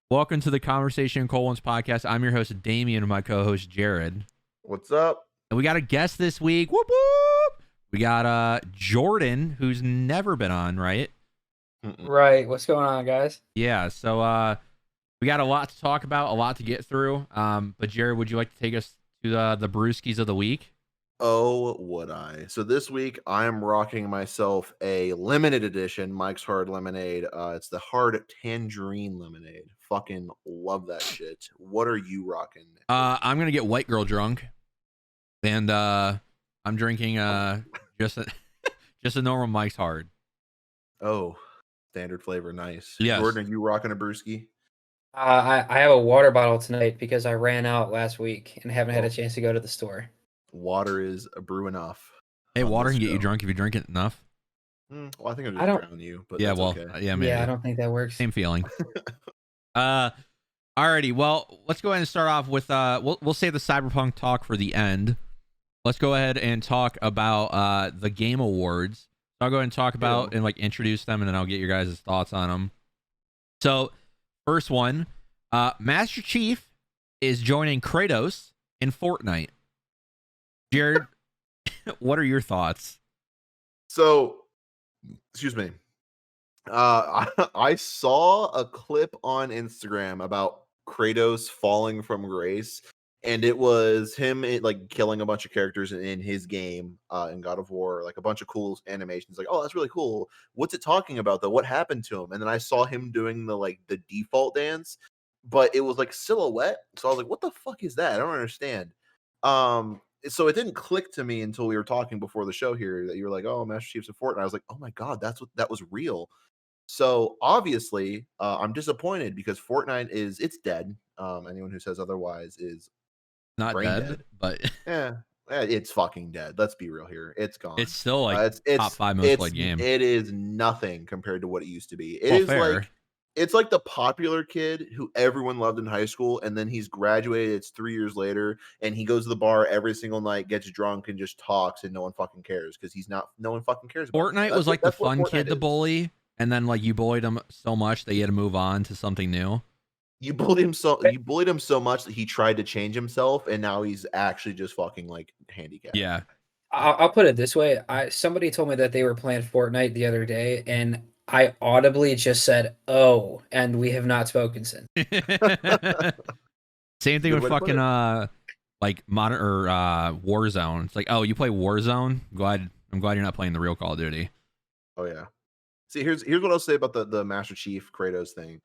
Welcome to the Conversation Cold Ones podcast. I'm your host, Damien, and my co-host, Jared. What's up? And we got a guest this week. Whoop, whoop. We got Jordan, who's never been on, right? Right. What's going on, guys? Yeah, so we got a lot to talk about, a lot to get through. But Jared, would you like to take us to the brewskis of the week? Oh, would I? So this week I am rocking myself a limited edition Mike's Hard Lemonade. It's the Hard Tangerine Lemonade. Fucking love that shit. What are you rocking? I'm gonna get white girl drunk, and I'm drinking just a normal Mike's Hard. Oh, standard flavor, nice. Yes. Jordan, are you rocking a brewski? I have a water bottle tonight because I ran out last week and haven't had a chance to go to the store. Water is a brew enough. Hey, water can get you drunk if you drink it enough. Well, I think I'll just drown you. But yeah, that's well, okay. yeah, maybe. Yeah, I don't think that works. Same feeling. Alrighty. Well, let's go ahead and start off with we'll save the Cyberpunk talk for the end. Let's go ahead and talk about the Game Awards. I'll go ahead and talk about and like introduce them, and then I'll get your guys' thoughts on them. So, first one, Master Chief is joining Kratos in Fortnite. Jared, what are your thoughts? So, excuse me. I saw a clip on Instagram about Kratos falling from grace, and it was him like killing a bunch of characters in his game in God of War, like a bunch of cool animations. Like, oh, that's really cool. What's it talking about though? What happened to him? And then I saw him doing the default dance, but it was like silhouette. So I was like, what the fuck is that? I don't understand. So it didn't click to me until we were talking before the show here that you were like, oh, Master Chief's in Fortnite. I was like, oh my god, that was real. So obviously, I'm disappointed because Fortnite it's dead. Anyone who says otherwise is not dead, but yeah, it's fucking dead. Let's be real here. It's gone. It's still like it's top 5 most played game. It is nothing compared to what it used to be. It is fair. It's like the popular kid who everyone loved in high school, and then he's graduated. It's 3 years later, and he goes to the bar every single night, gets drunk, and just talks, and no one fucking cares because no one fucking cares about Fortnite was like the fun kid to bully, and then like you bullied him so much that you had to move on to something new. You bullied him so much that he tried to change himself, and now he's actually just fucking like handicapped. Yeah. I'll put it this way. Somebody told me that they were playing Fortnite the other day, and I audibly just said, "Oh," and we have not spoken since. Same thing with fucking like modern or Warzone. It's like, oh, you play Warzone? I'm glad you're not playing the real Call of Duty. Oh yeah. See, here's what I'll say about the Master Chief Kratos thing.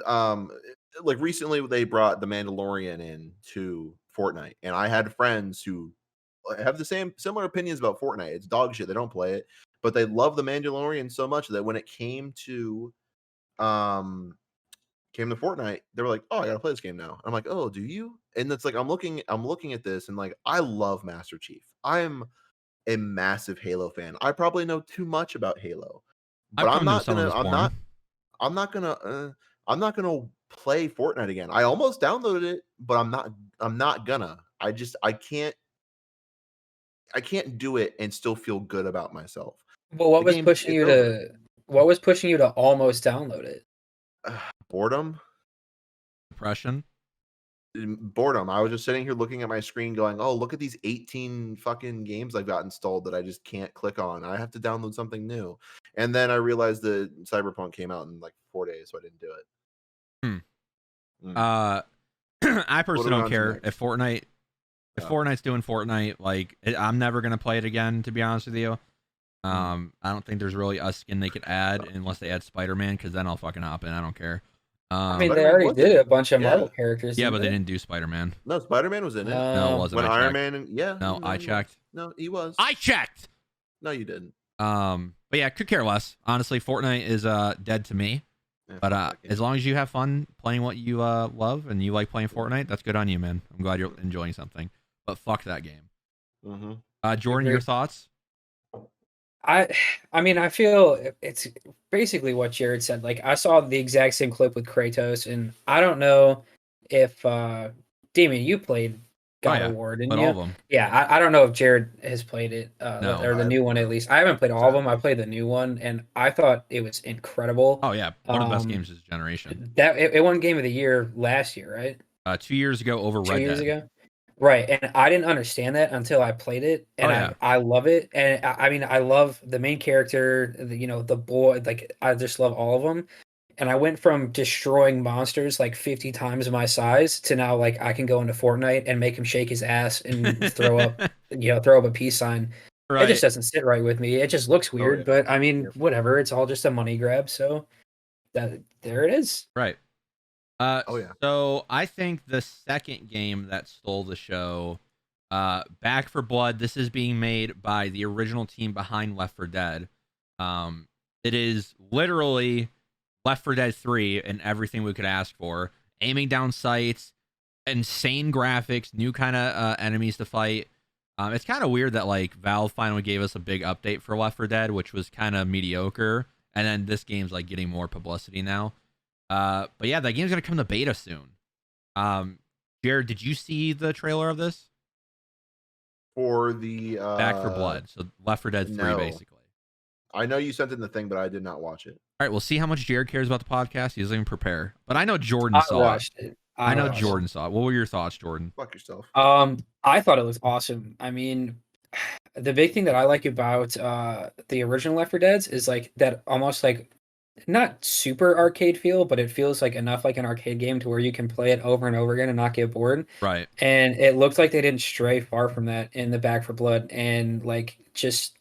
Like recently they brought the Mandalorian in to Fortnite, and I had friends who have the similar opinions about Fortnite. It's dog shit. They don't play it, but they love the Mandalorian so much that when it came to Fortnite, they were like, "Oh, I gotta play this game now." I'm like, "Oh, do you?" And it's like I'm looking at this, and like I love Master Chief. I'm a massive Halo fan. I probably know too much about Halo, but I'm not gonna play Fortnite again. I almost downloaded it, but I'm not gonna. I can't do it and still feel good about myself. Well, what was pushing you to almost download it? Boredom. Depression. Boredom. I was just sitting here looking at my screen going, oh, look at these 18 fucking games I've got installed that I just can't click on. I have to download something new. And then I realized that Cyberpunk came out in like 4 days, so I didn't do it. I personally don't care if Fortnite's doing Fortnite. Like, I'm never gonna play it again, to be honest with you. I don't think there's really a skin they could add unless they add Spider-Man, because then I'll fucking hop in. I don't care. I mean, they already did a bunch of Marvel characters. Yeah, but they didn't do Spider-Man. No, Spider-Man was in it. No, it wasn't. When Iron Man, No, I checked. No, he was. I checked. No, you didn't. But yeah, could care less. Honestly, Fortnite is dead to me. Yeah, but as long as you have fun playing what you love and you like playing Fortnite, that's good on you, man. I'm glad you're enjoying something. But fuck that game. Jordan, your thoughts? I mean, I feel it's basically what Jared said. Like, I saw the exact same clip with Kratos, and I don't know if Damien, you played God yeah, of War, didn't but all you? of them. Yeah, I don't know if Jared has played it, No. or the I new one at least. I haven't played all of them. I sadly. played the new one, and I thought it was incredible. Oh yeah, one of the best games of this generation. That it won Game of the Year last year, right? 2 years ago over 2 years Red Dead. ago. Right, and I didn't understand that until I played it, Oh and yeah, I love it, and I mean I love the main character, the boy, like I just love all of them, and I went from destroying monsters like 50 times my size to now like I can go into Fortnite and make him shake his ass and throw up a peace sign. It just right, doesn't sit right with me. It just looks Oh weird, yeah. but I mean Yep. whatever. It's all just a money grab, so that there it is. right. Oh yeah. So I think the second game that stole the show, Back for Blood. This is being made by the original team behind Left 4 Dead. It is literally Left 4 Dead 3 and everything we could ask for. Aiming down sights, insane graphics, new kind of enemies to fight. It's kind of weird that like Valve finally gave us a big update for Left 4 Dead, which was kind of mediocre, and then this game's like getting more publicity now. But yeah, that game's gonna come to beta soon. Jared, did you see the trailer of this? For the Back for Blood, so Left 4 Dead 3, no. basically. I know you sent in the thing, but I did not watch it. All right, we'll see how much Jared cares about the podcast. He doesn't even prepare, but I know Jordan I saw watched it. it. I know watched it. Jordan saw it. What were your thoughts, Jordan? Fuck yourself. I thought it was awesome. I mean, the big thing that I like about the original Left 4 Dead's is like that almost like not super arcade feel, but it feels like enough like an arcade game to where you can play it over and over again and not get bored. Right. And it looked like they didn't stray far from that in the Back for Blood, and like just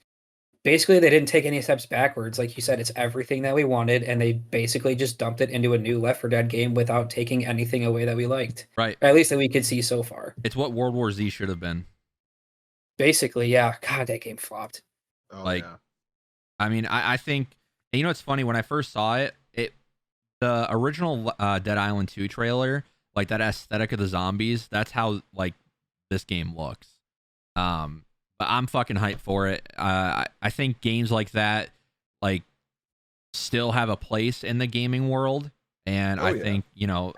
basically they didn't take any steps backwards. Like you said, it's everything that we wanted, and they basically just dumped it into a new Left 4 Dead game without taking anything away that we liked. Right. Or at least that we could see so far. It's what World War Z should have been. Basically, yeah. God, that game flopped. Oh Like, yeah. I mean, I think, and you know, it's funny when I first saw it, the original Dead Island 2 trailer, like that aesthetic of the zombies, that's how like this game looks. But I'm fucking hyped for it. I think games like that, like, still have a place in the gaming world, and Oh, I yeah. think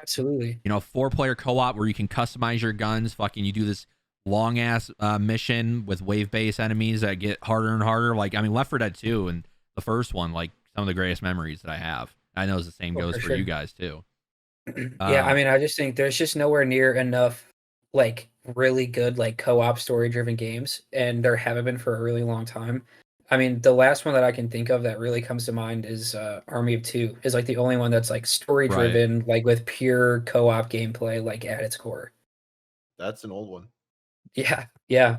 Absolutely. 4-player co-op where you can customize your guns. Fucking, you do this long ass mission with wave based enemies that get harder and harder. Like, I mean, Left 4 Dead 2 and the first one, like some of the greatest memories that I have. I know the same Oh, goes for for sure. you guys too. Yeah, I mean, I just think there's just nowhere near enough like really good like co-op story driven games, and there haven't been for a really long time. I mean, the last one that I can think of that really comes to mind is Army of Two. Is like the only one that's like story driven, like with pure co-op gameplay, like at its core. That's an old one. Yeah,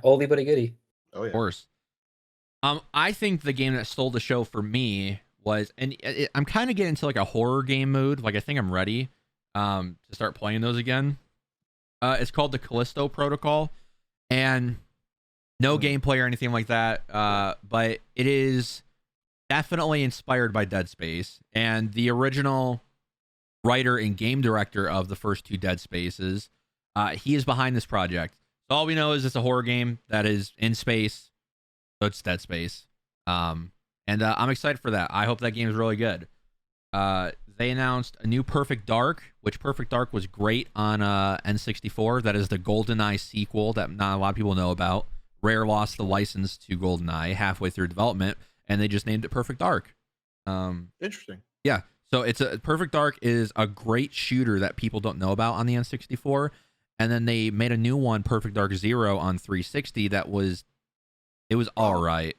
oldie but a goodie. Oh yeah. Of course. I think the game that stole the show for me was, and I'm kind of getting into like a horror game mood. Like, I think I'm ready to start playing those again. It's called the Callisto Protocol, and no gameplay or anything like that. But it is definitely inspired by Dead Space, and the original writer and game director of the first two Dead Spaces, he is behind this project. So all we know is it's a horror game that is in space. So it's Dead Space. And I'm excited for that. I hope that game is really good. They announced a new Perfect Dark, which Perfect Dark was great on N64. That is the GoldenEye sequel that not a lot of people know about. Rare lost the license to GoldenEye halfway through development, and they just named it Perfect Dark. Interesting. Yeah. So Perfect Dark is a great shooter that people don't know about on the N64. And then they made a new one, Perfect Dark Zero, on 360 that was all right.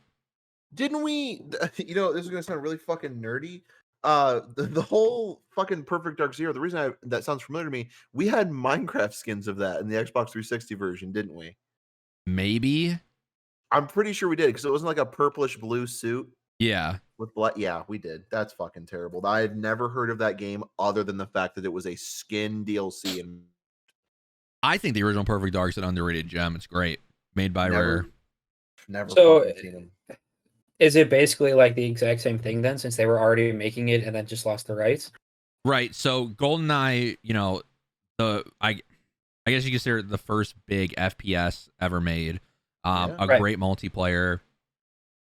Didn't we? This is gonna sound really fucking nerdy. The whole fucking Perfect Dark Zero. The reason that sounds familiar to me, we had Minecraft skins of that in the Xbox 360 version, didn't we? Maybe. I'm pretty sure we did because it wasn't like a purplish blue suit Yeah. with black. Yeah, we did. That's fucking terrible. I had never heard of that game other than the fact that it was a skin DLC and I think the original Perfect Dark's an underrated gem. It's great. Made by Rare. never So, fucking seen them. Is it basically like the exact same thing then, since they were already making it and then just lost the rights? Right. So GoldenEye, I guess you could say the first big FPS ever made. Right. Great multiplayer.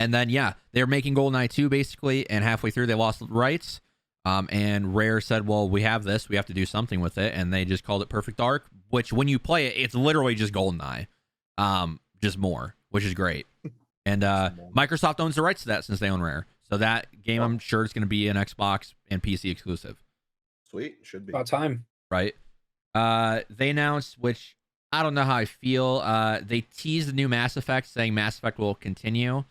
And then they're making GoldenEye 2 basically, and halfway through they lost the rights. And Rare said, "Well, we have this. We have to do something with it." And they just called it Perfect Dark. which when you play it, it's literally just GoldenEye, just more, which is great. And Microsoft owns the rights to that since they own Rare. So that game, I'm sure it's going to be an Xbox and PC exclusive. Sweet, should be about time, right? They announced, which I don't know how I feel. They teased the new Mass Effect, saying Mass Effect will continue.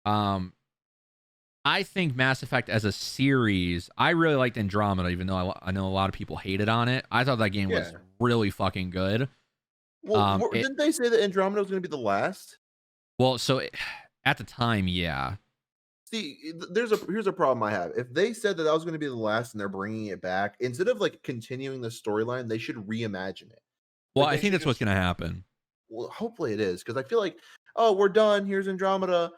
I think Mass Effect as a series, I really liked Andromeda, even though I know a lot of people hated on it. I thought that game was really fucking good. Well, didn't they say that Andromeda was going to be the last? Well, so at the time, yeah. See, here's a problem I have. If they said that was going to be the last and they're bringing it back, instead of like continuing the storyline, they should reimagine it. Well, I think that's what's going to happen. Well, hopefully it is, because I feel like, oh, we're done. Here's Andromeda.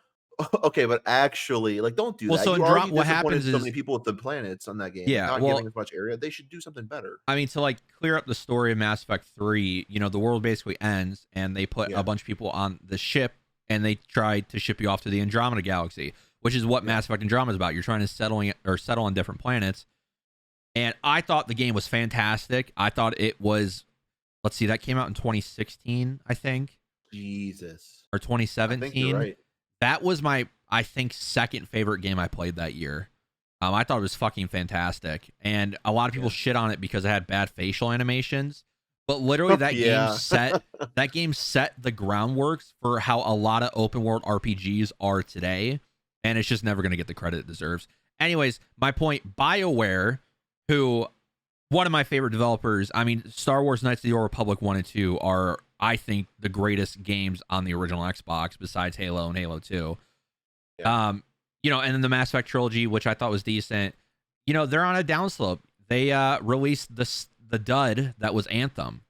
Okay, but actually, like, don't do that. So what happens is so many people with the planets on that game. Yeah, not giving as much area. They should do something better. I mean, to like clear up the story of Mass Effect 3, the world basically ends, and they put a bunch of people on the ship, and they try to ship you off to the Andromeda galaxy, which is what Mass Effect Andromeda is about. You're trying to settle on different planets. And I thought the game was fantastic. I thought it was, let's see, that came out in 2016, I think. Jesus. Or 2017. I think you're right. That was my, I think, second favorite game I played that year. I thought it was fucking fantastic. And a lot of people shit on it because it had bad facial animations. But literally that game set the groundwork for how a lot of open world RPGs are today. And it's just never going to get the credit it deserves. Anyways, my point, BioWare, who, one of my favorite developers, I mean, Star Wars Knights of the Old Republic 1 and 2 are, I think, the greatest games on the original Xbox besides Halo and Halo 2. Yeah. And then the Mass Effect trilogy, which I thought was decent, they're on a downslope. They released the dud that was Anthem.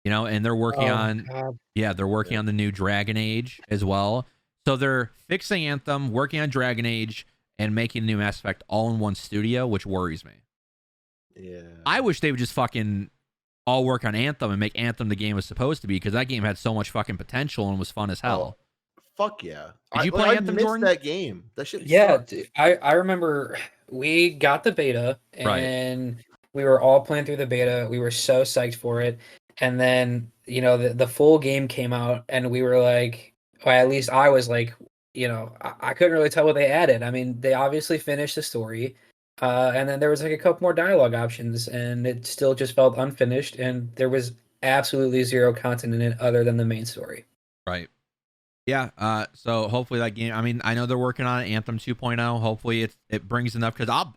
And they're working on the new Dragon Age as well. So they're fixing Anthem, working on Dragon Age, and making the new Mass Effect all in one studio, which worries me. Yeah. I wish they would just fucking all work on Anthem and make Anthem the game it was supposed to be, because that game had so much fucking potential and was fun as hell. Fuck yeah. Did you play Anthem, Jordan? That game. That shit sucked. I remember we got the beta and we were all playing through the beta. We were so psyched for it. And then, the full game came out and we were like, well, at least I was like, I couldn't really tell what they added. I mean, they obviously finished the story. And then there was like a couple more dialogue options, and it still just felt unfinished, and there was absolutely zero content in it other than the main story. Right. Yeah. So hopefully that game, I mean, I know they're working on Anthem 2.0. Hopefully it brings enough, because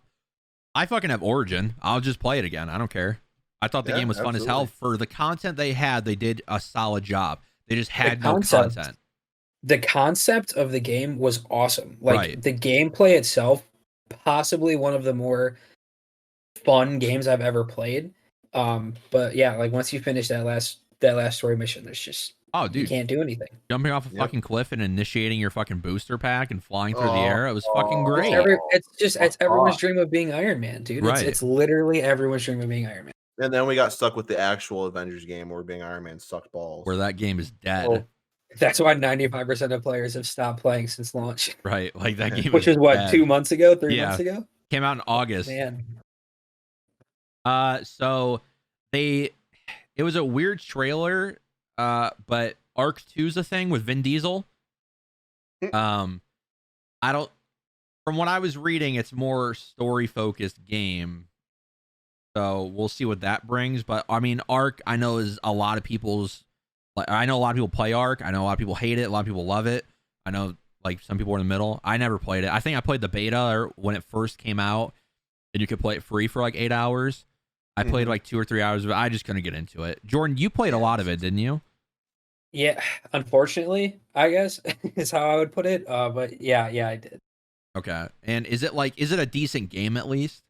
I fucking have Origin. I'll just play it again. I don't care. I thought the game was fun as hell. For the content they had, they did a solid job. They just had no content. The concept of the game was awesome. Like the gameplay itself, possibly one of the more fun games I've ever played. But yeah, like once you finish that last story mission, there's just you can't do anything. Jumping off a fucking cliff and initiating your fucking booster pack and flying through the air, it was fucking great. It's everyone's dream of being Iron Man, dude. It's literally everyone's dream of being Iron Man. And then we got stuck with the actual Avengers game where being Iron Man sucked balls. Where that game is dead. Well, that's why 95% of players have stopped playing since launch. Right, like that game, which is what, 2 months ago, 3 months ago. Came out in August. Man. So it was a weird trailer. But Arc 2's a thing with Vin Diesel. From what I was reading, it's more story focused game. So we'll see what that brings. But I mean, Arc, I know is a lot of people's. Like, I know a lot of people play Arc. I know a lot of people hate it. A lot of people love it. I know like some people are in the middle. I never played it. I think I played the beta or when it first came out, and you could play it free for like 8 hours. I played like 2 or 3 hours, but I just couldn't get into it. Jordan, you played a lot of it, didn't you? Yeah, unfortunately, I guess is how I would put it. But yeah, I did. Okay. And is it a decent game at least?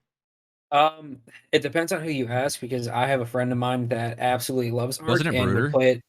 It depends on who you ask, because I have a friend of mine that absolutely loves Arc. Wasn't it Bruder? Play it.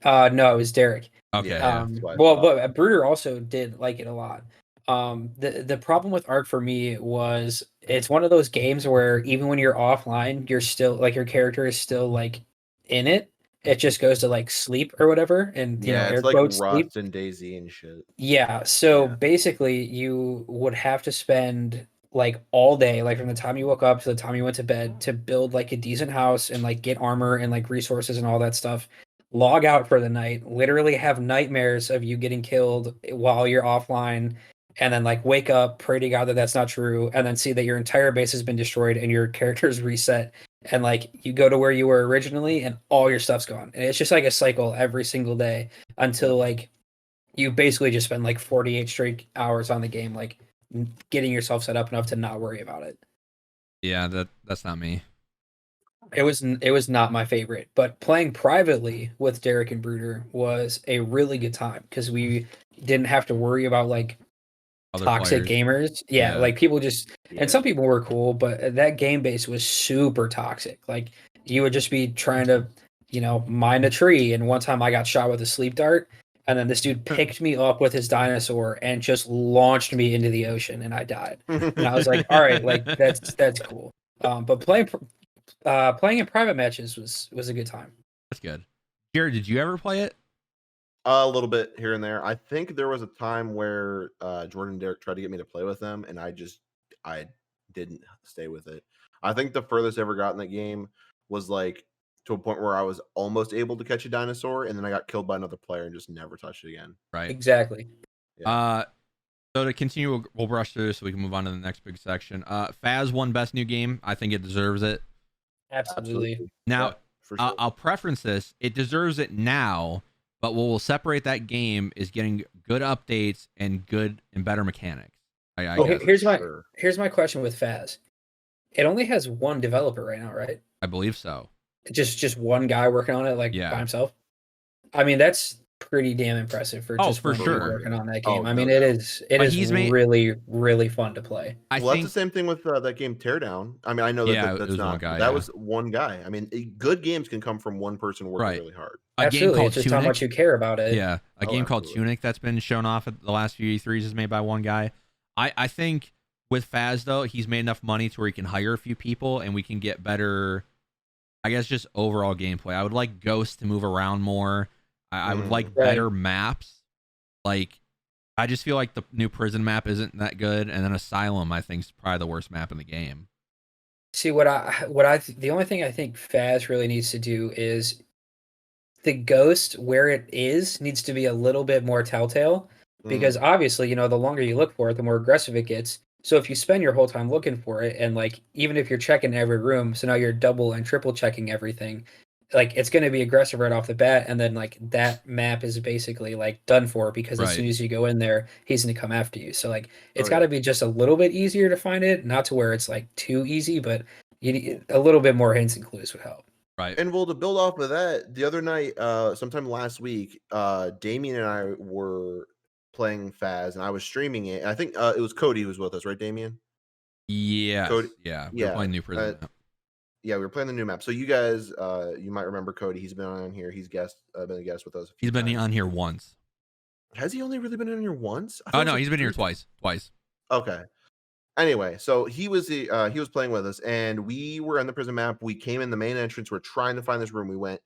No, it was Derek. Okay. But Bruder also did like it a lot. The problem with Arc for me was it's one of those games where even when you're offline, you're still like your character is still like in it. It just goes to like sleep or whatever, and it's like Rust and Daisy and shit. Yeah, so basically you would have to spend like all day, like from the time you woke up to the time you went to bed, to build like a decent house and like get armor and like resources and all that stuff. Log out for the night, literally have nightmares of you getting killed while you're offline, and then like wake up, pray to God that that's not true, and then see that your entire base has been destroyed and your character's reset, and like you go to where you were originally and all your stuff's gone. And it's just like a cycle every single day until like you basically just spend like 48 straight hours on the game, like getting yourself set up enough to not worry about it. Yeah, that's not me. It was not my favorite, but playing privately with Derek and Bruder was a really good time because we didn't have to worry about like Other toxic players. gamers. Yeah, Yeah. like people just Yeah. and some people were cool, but that game base was super toxic. Like you would just be trying to, mine a tree, and one time I got shot with a sleep dart, and then this dude picked me up with his dinosaur and just launched me into the ocean, and I died. And I was like, all right, like that's cool. But playing in private matches was a good time. That's good. Jared, did you ever play it? A little bit here and there. I think there was a time where Jordan and Derek tried to get me to play with them, and I didn't stay with it. I think the furthest I ever got in that game was like to a point where I was almost able to catch a dinosaur, and then I got killed by another player and just never touched it again. Right. Exactly. Yeah. So to continue, we'll brush through this so we can move on to the next big section. Faz won best new game. I think it deserves it. Absolutely. Now, Yeah, for sure. I'll preference this. It deserves it now, but what will separate that game is getting good updates and good and better mechanics. I guess. Here's my question with Faz. It only has one developer right now, right? I believe so. Just one guy working on it, by himself. I mean, that's pretty damn impressive for just for one sure dude working on that game. Oh, I mean, no it doubt. is really, really fun to play. I Well, think that's the same thing with that game Teardown. I mean, I know that that's it was not one guy, that was one guy. I mean, good games can come from one person working Right. really hard. a game Absolutely, called it's just Tunic. how much you care about it. Yeah, a game called absolutely. Tunic that's been shown off at the last few E3s is made by one guy. I think with Faz though, he's made enough money to where he can hire a few people and we can get better, I guess, just overall gameplay. I would like Ghost to move around more. I would like better maps. Like, I just feel like the new prison map isn't that good, and then Asylum I think is probably the worst map in the game. See, the only thing I think Faz really needs to do is the Ghost, where it is, needs to be a little bit more telltale, because obviously, the longer you look for it, the more aggressive it gets. So if you spend your whole time looking for it, and like even if you're checking every room, so now you're double and triple checking everything, like it's going to be aggressive right off the bat, and then like that map is basically like done for, because as soon as you go in there, he's going to come after you. So like it's got to be just a little bit easier to find it, not to where it's like too easy, but you need a little bit more hints and clues would help. Right. And well, to build off of that, the other night, sometime last week, Damien and I were playing Faz, and I was streaming it. And I think it was Cody who was with us, right, Damien? Yes. Cody, Yeah. We were playing New Prison map. Yeah, we were playing the new map. So you guys, you might remember Cody. He's been on here. He's been a guest with us. He's been on here once. Has he only really been on here once? Oh no, he's been here twice. Okay. Anyway, so he was playing with us, and we were on the prison map. We came in the main entrance. We're trying to find this room. We went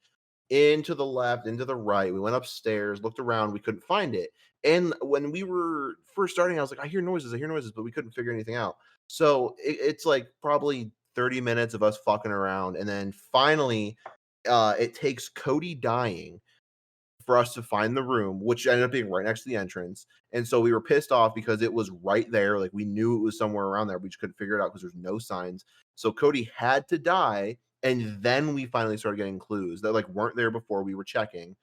into the left, into the right. We went upstairs, looked around. We couldn't find it. And when we were first starting, I was like, I hear noises, but we couldn't figure anything out. So it's like probably 30 minutes of us fucking around, and then finally, it takes Cody dying for us to find the room, which ended up being right next to the entrance. And so we were pissed off because it was right there. Like we knew it was somewhere around there. We just couldn't figure it out because there's no signs. So Cody had to die. And then we finally started getting clues that like weren't there before we were checking.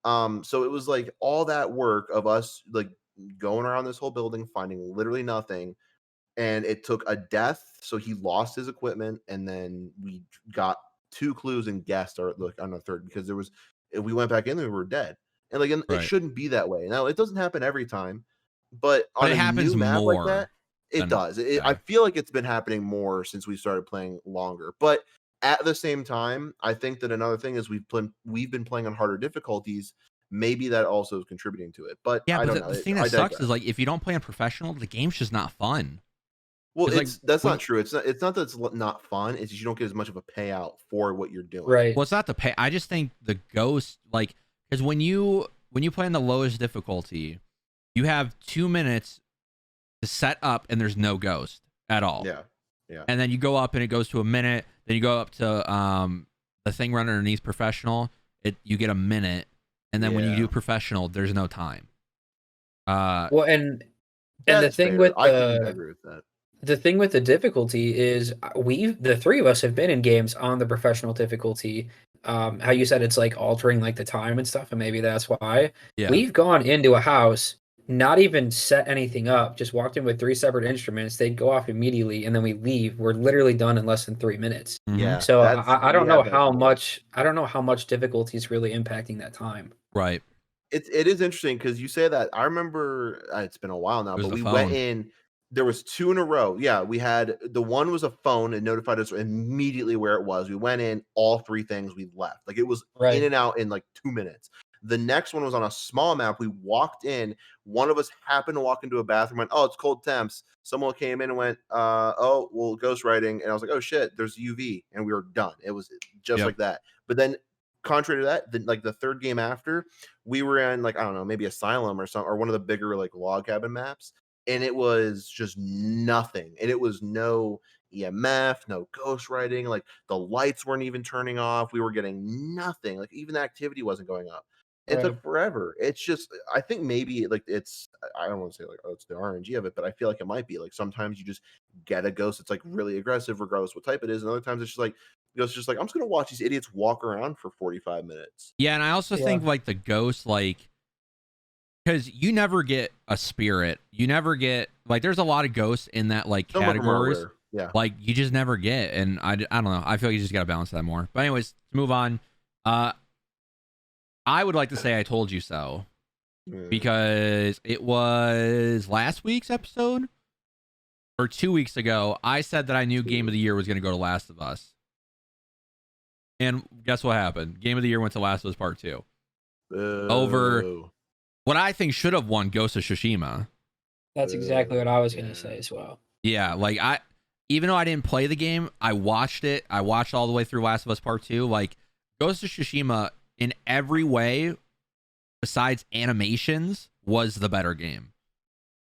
So it was like all that work of us like going around this whole building, finding literally nothing. And it took a death. So he lost his equipment. And then we got 2 clues and guessed on the third, because we went back in and we were dead. And like, it shouldn't be that way. Now, it doesn't happen every time, but on it a happens new map more like that, it does. I feel like it's been happening more since we started playing longer. But at the same time, I think that another thing is we've been playing on harder difficulties. Maybe that also is contributing to it. But yeah, I but don't know. The thing that sucks is like if you don't play on professional, the game's just not fun. Well, that's not true. It's not that it's not fun. It's just you don't get as much of a payout for what you're doing. Right. Well, it's not the pay. I just think the Ghost, like, because when you play on the lowest difficulty, you have 2 minutes to set up, and there's no Ghost. at all. Yeah. Yeah. And then you go up and it goes to a minute. Then you go up to the thing right underneath professional. You get a minute. And then when you do professional, there's no time. Well, and That's the thing fair. with I agree with that. the thing with the difficulty is the three of us have been in games on the professional difficulty. How you said it's like altering like the time and stuff, and maybe that's why. Yeah. We've gone into a house, not even set anything up, just walked in with 3 separate instruments. They'd go off immediately, and then we leave. We're literally done in less than 3 minutes. Yeah. So I don't know how much difficulty is really impacting that time. Right. It is interesting because you say that. I remember it's been a while now, but we went in. There was 2 in a row. Yeah, we had the one was a phone and notified us immediately where it was. We went in, all 3 things, we left. Like it was in and out in like 2 minutes. The next one was on a small map. We walked in. One of us happened to walk into a bathroom. Went, oh, it's cold temps. Someone came in and went, oh, well, ghostwriting. And I was like, oh shit, there's UV, and we were done. It was just like that. But then, contrary to that, the 3rd game after, we were in like I don't know, maybe Asylum or something, or one of the bigger like log cabin maps. And it was just nothing. And it was no EMF, no ghostwriting. Like the lights weren't even turning off. We were getting nothing. Like even the activity wasn't going up. It took forever. It's just, I think maybe like I don't want to say like, oh, it's the RNG of it, but I feel like it might be like sometimes you just get a ghost that's like really aggressive, regardless what type it is. And other times it's just like, it's just like, I'm just going to watch these idiots walk around for 45 minutes. Yeah. And I also think like the ghost, like, because you never get a spirit. You never get like there's a lot of ghosts in that like categories. Yeah. Like you just never get. And I don't know. I feel like you just gotta balance that more. But anyways, to move on. I would like to say I told you so. Because it was last week's episode or 2 weeks ago. I said that I knew Game of the Year was gonna go to Last of Us. And guess what happened? Game of the Year went to Last of Us Part 2. Over what I think should have won Ghost of Tsushima. That's exactly what I was going to say as well. Yeah, like even though I didn't play the game, I watched it. I watched all the way through Last of Us Part 2. Like Ghost of Tsushima in every way besides animations was the better game.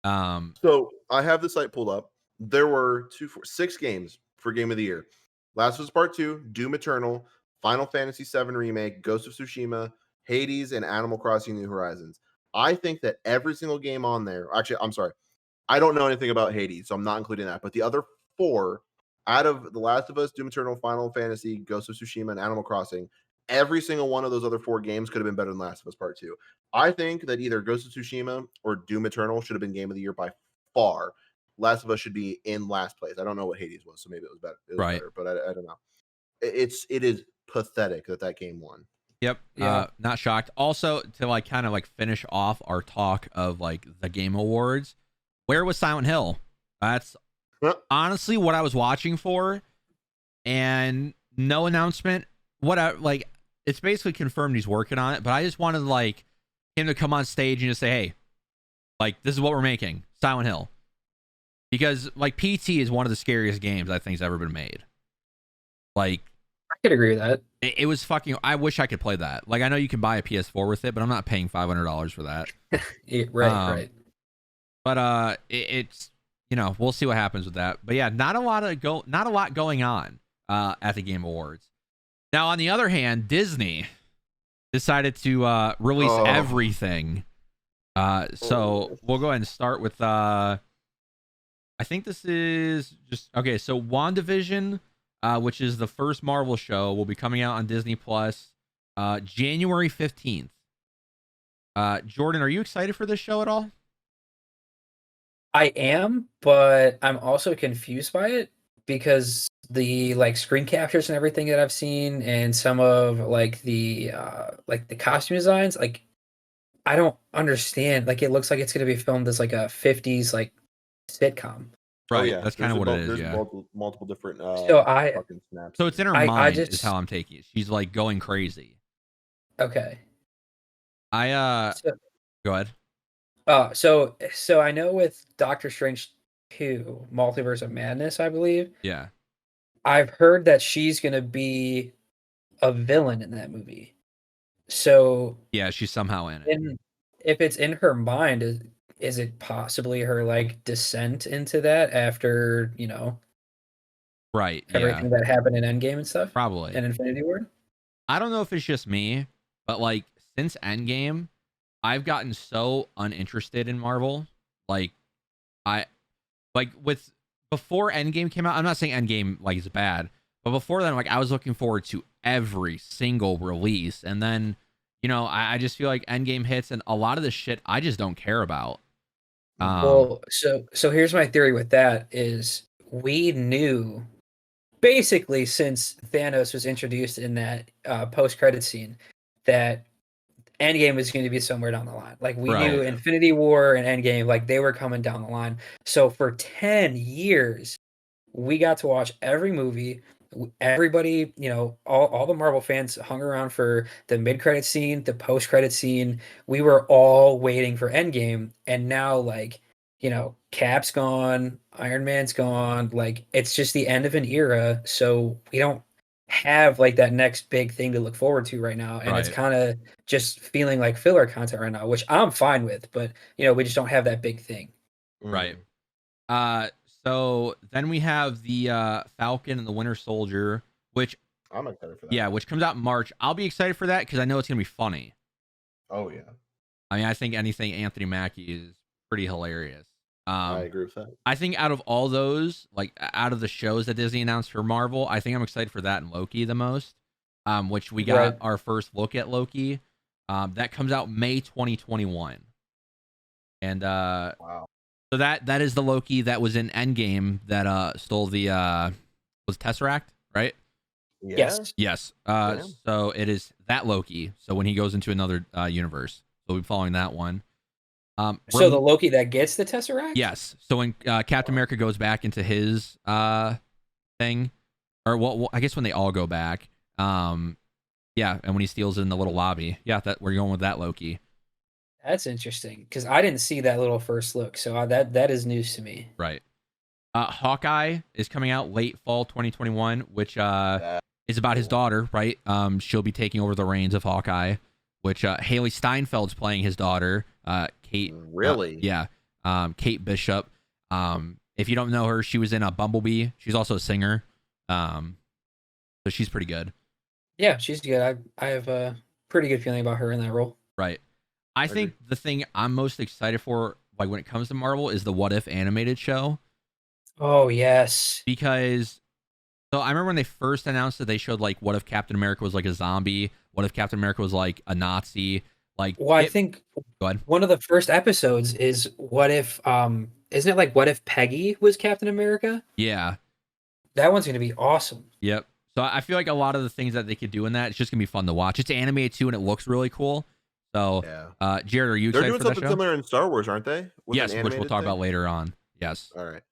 So I have the site pulled up. There were 6 games for Game of the Year. Last of Us Part 2, Doom Eternal, Final Fantasy VII Remake, Ghost of Tsushima, Hades, and Animal Crossing New Horizons. I think that every single game on there, actually, I'm sorry, I don't know anything about Hades, so I'm not including that. But the other 4, out of The Last of Us, Doom Eternal, Final Fantasy, Ghost of Tsushima, and Animal Crossing, every single one of those other 4 games could have been better than Last of Us Part 2. I think that either Ghost of Tsushima or Doom Eternal should have been Game of the Year by far. Last of Us should be in last place. I don't know what Hades was, so maybe it was better. Better, but I don't know. It is pathetic that game won. Yep. Yeah. Not shocked. Also, to like kind of like finish off our talk of like the Game Awards, where was Silent Hill? That's honestly what I was watching for, and no announcement. Like it's basically confirmed he's working on it, but I just wanted like him to come on stage and just say, "Hey, like this is what we're making, Silent Hill," because like PT is one of the scariest games I think's ever been made. Like. I could agree with that. It was fucking. I wish I could play that. Like I know you can buy a PS4 with it, but I'm not paying $500 for that. Right. But it's we'll see what happens with that. But yeah, not a lot going on at the Game Awards. Now on the other hand, Disney decided to release everything. So we'll go ahead and start with. I think this is just okay. So WandaVision. Which is the first Marvel show, will be coming out on Disney Plus January 15th. Jordan, are you excited for this show at all? I am, but I'm also confused by it because the like screen captures and everything that I've seen and some of like the costume designs, like I don't understand. Like it looks like it's going to be filmed as like a 50s like sitcom. Right, that's kind of what it is. Yeah, multiple different. Fucking snaps. So it's in her mind. Is how I'm taking it. She's like going crazy. Okay. Go ahead. So I know with Doctor Strange 2, Multiverse of Madness, I believe. Yeah. I've heard that she's gonna be a villain in that movie. So yeah, she's somehow in it. If it's in her mind, is it possibly her like descent into that after, Right. Yeah. everything that happened in Endgame and stuff Probably. and Infinity War? I don't know if it's just me, but like since Endgame, I've gotten so uninterested in Marvel. Like I like with before Endgame came out, I'm not saying Endgame like is bad, but before then, like I was looking forward to every single release, and then I just feel like Endgame hits, and a lot of the shit I just don't care about. Well, so here's my theory with that is we knew basically since Thanos was introduced in that post-credit scene that Endgame was going to be somewhere down the line. Like we knew Right. Infinity War and Endgame, like they were coming down the line. So for 10 years, we got to watch every movie. Everybody, all the Marvel fans hung around for the mid-credit scene, the post-credit scene. We were all waiting for Endgame, and now like, Cap's gone, Iron Man's gone. Like it's just the end of an era, so we don't have like that next big thing to look forward to right now, and it's Right. kind of just feeling like filler content right now, which I'm fine with, but we just don't have that big thing. Right. So then we have the Falcon and the Winter Soldier, which I'm excited for that. yeah, which comes out in March. I'll be excited for that because I know it's gonna be funny. Oh yeah. I mean, I think anything Anthony Mackie is pretty hilarious. I agree with that. I think out of all those, like out of the shows that Disney announced for Marvel, I think I'm excited for that and Loki the most. Which we got Right. our first look at Loki. That comes out May 2021. And Wow. so that is the Loki that was in Endgame that stole the was Tesseract, right? Yeah. Yes. Yes. Damn. So it is that Loki. So when he goes into another universe, so we'll be following that one. So the Loki that gets the Tesseract? Yes. So when Captain America goes back into his thing, or well, I guess when they all go back, yeah, and when he steals it in the little lobby, yeah, that we're going with that Loki. That's interesting because I didn't see that little first look, so that is news to me. Right. Hawkeye is coming out late fall 2021, which is about his daughter, right? She'll be taking over the reins of Hawkeye, which Haley Steinfeld's playing his daughter, Kate. Really? Yeah. Kate Bishop. If you don't know her, she was in a Bumblebee. She's also a singer. So she's pretty good. Yeah, she's good. I have a pretty good feeling about her in that role. Right. I think the thing I'm most excited for, like when it comes to Marvel, is the What If animated show. Oh yes. Because so I remember when they first announced it, they showed like what if Captain America was like a zombie? What if Captain America was like a Nazi? Like, Well, I think go ahead. one of the first episodes is what if isn't it like what if Peggy was Captain America? Yeah. That one's gonna be awesome. Yep. So I feel like a lot of the things that they could do in that, it's just gonna be fun to watch. It's animated too, and it looks really cool. So, yeah. Jared, are you They're excited doing for that something show? similar in Star Wars, aren't they? With Yes, an which we'll talk animated about thing? later on. Yes. All right.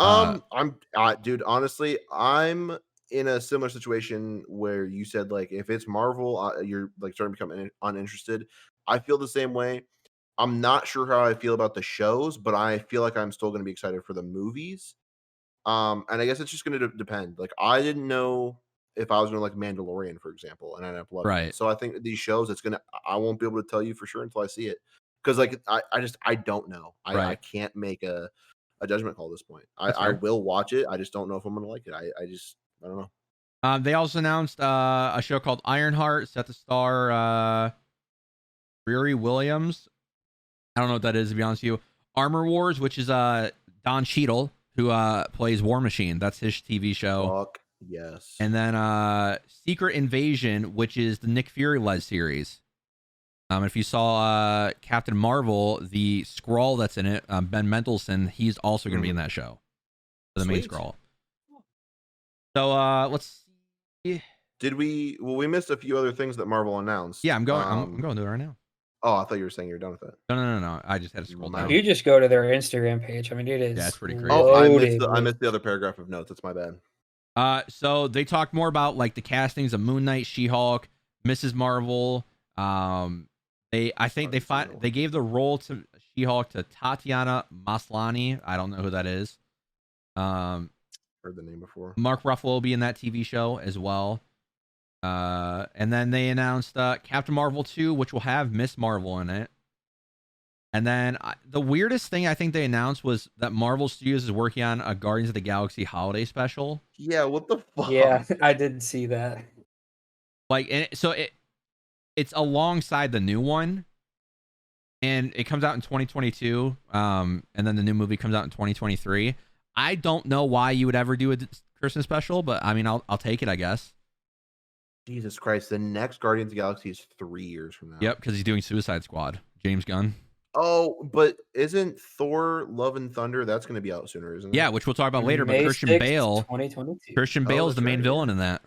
I'm dude, honestly, I'm in a similar situation where you said like if it's Marvel, you're like starting to become uninterested. I feel the same way. I'm not sure how I feel about the shows, but I feel like I'm still going to be excited for the movies. And I guess it's just going to depend. Like I didn't know if I was going to like Mandalorian, for example, and I ended up loving Right. it. So I think these shows, I won't be able to tell you for sure until I see it, because like I don't know. I Right. can't make a judgment call at this point. That's I fair. will watch it. I just don't know if I'm going to like it. I don't know. They also announced a show called Ironheart, set to star Riri Williams. I don't know what that is, to be honest with you. Armor Wars, which is Don Cheadle, who plays War Machine. That's his TV show. Fuck yes. And then Secret Invasion, which is the Nick Fury led series. If you saw Captain Marvel, the Skrull that's in it, Ben Mendelsohn, he's also going to be in that show. The main Sweet. Skrull. So let's see. We missed a few other things that Marvel announced. Yeah, I'm going. I'm going to do it right now. Oh, I thought you were saying you were done with it. No. I just had to scroll down. You just go to their Instagram page. I mean, it is. Yeah, it's pretty crazy. Oh, I missed the other paragraph of notes. That's my bad. So they talked more about like the castings of Moon Knight, She-Hulk, Mrs. Marvel. They gave the role to She-Hulk to Tatiana Maslany. I don't know who that is. Heard the name before. Mark Ruffalo will be in that TV show as well. And then they announced Captain Marvel 2, which will have Miss Marvel in it. And then the weirdest thing I think they announced was that Marvel Studios is working on a Guardians of the Galaxy holiday special. Yeah, what the fuck? Yeah, I didn't see that. Like, and it's alongside the new one, and it comes out in 2022. And then the new movie comes out in 2023. I don't know why you would ever do a Christmas special, but I mean, I'll take it, I guess. Jesus Christ, the next Guardians of the Galaxy is 3 years from now. Yep, because he's doing Suicide Squad. James Gunn. Oh, but isn't Thor: Love and Thunder? That's going to be out sooner, isn't it? Yeah, which we'll talk about later. But May Christian 6th, Bale, 2022. Christian Bale is the main villain in that.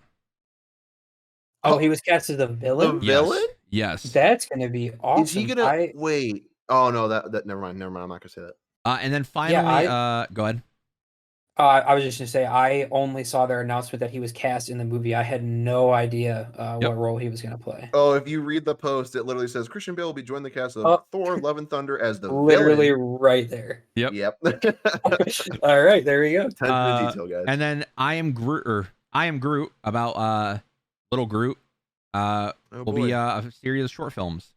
Oh, he was cast as the villain. The villain? Yes. That's gonna be awesome. Is he gonna wait? Oh no, that never mind. I'm not gonna say that. And then finally, go ahead. I was just gonna say I only saw their announcement that he was cast in the movie. I had no idea what role he was gonna play. Oh, if you read the post, it literally says Christian Bale will be joining the cast of Thor: Love and Thunder as the literally villain. right there. Yep. All right, there we go. Attention to detail, guys. And then I am Groot about little Groot. Will be a series of short films.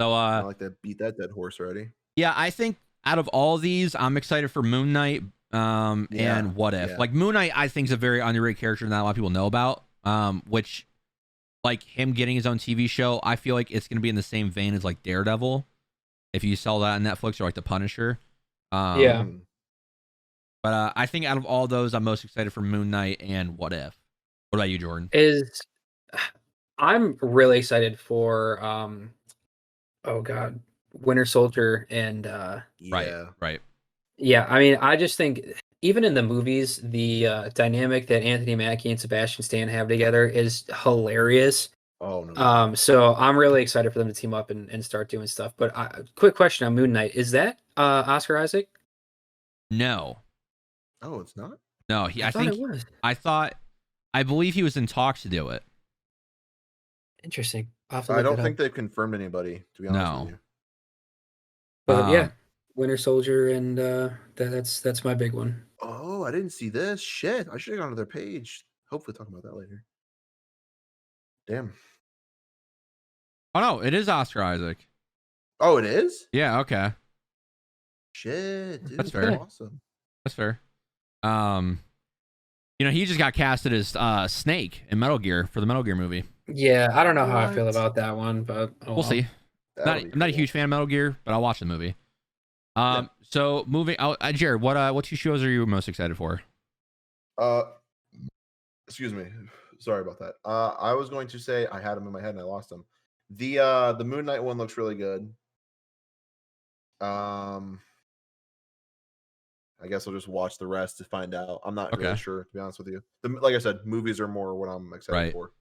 So I like to beat that dead horse already. Yeah, I think out of all these, I'm excited for Moon Knight. And What If. Like Moon Knight, I think is a very underrated character that not a lot of people know about. Which, like him getting his own TV show, I feel like it's gonna be in the same vein as like Daredevil, if you saw that on Netflix, or like The Punisher. Yeah. But I think out of all those, I'm most excited for Moon Knight and What If. What about you, Jordan? I'm really excited for oh god, Winter Soldier and Right. Yeah, I mean, I just think even in the movies, the dynamic that Anthony Mackie and Sebastian Stan have together is hilarious. Oh no. So I'm really excited for them to team up and start doing stuff. But quick question on Moon Knight: is that Oscar Isaac? No. Oh, it's not. No, I think it was. I believe he was in talks to do it. Interesting. I don't think they've confirmed anybody, to be honest with you. But yeah, Winter Soldier, and that's my big one. Oh, I didn't see this. Shit, I should have gone to their page. Hopefully, talk about that later. Damn. Oh no, it is Oscar Isaac. Oh, it is? Yeah. Okay. Shit, dude, that's fair. Awesome. That's fair. He just got casted as Snake in Metal Gear for the Metal Gear movie. Yeah, I don't know how I feel about that one, but we'll see. I'm not a huge fan of Metal Gear, but I'll watch the movie. So moving out, Jared, what two shows are you most excited for? Excuse me, sorry about that. I was going to say I had them in my head and I lost them. The Moon Knight one looks really good. I guess I'll just watch the rest to find out. I'm not really sure, to be honest with you. Like I said, movies are more what I'm excited for.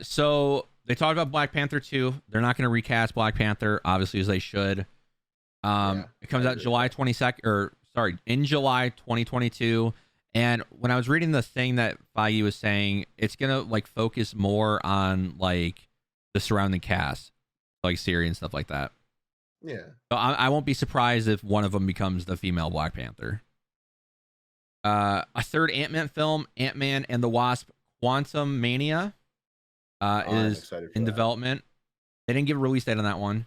So they talked about Black Panther 2. They're not going to recast Black Panther, obviously, as they should. It comes out July 22nd, in July 2022. And when I was reading the thing that Feige was saying, it's gonna like focus more on like the surrounding cast, like Siri and stuff like that. Yeah. So I won't be surprised if one of them becomes the female Black Panther. A third Ant-Man film, Ant-Man and the Wasp: Quantum Mania, is in development. They didn't give a release date on that one.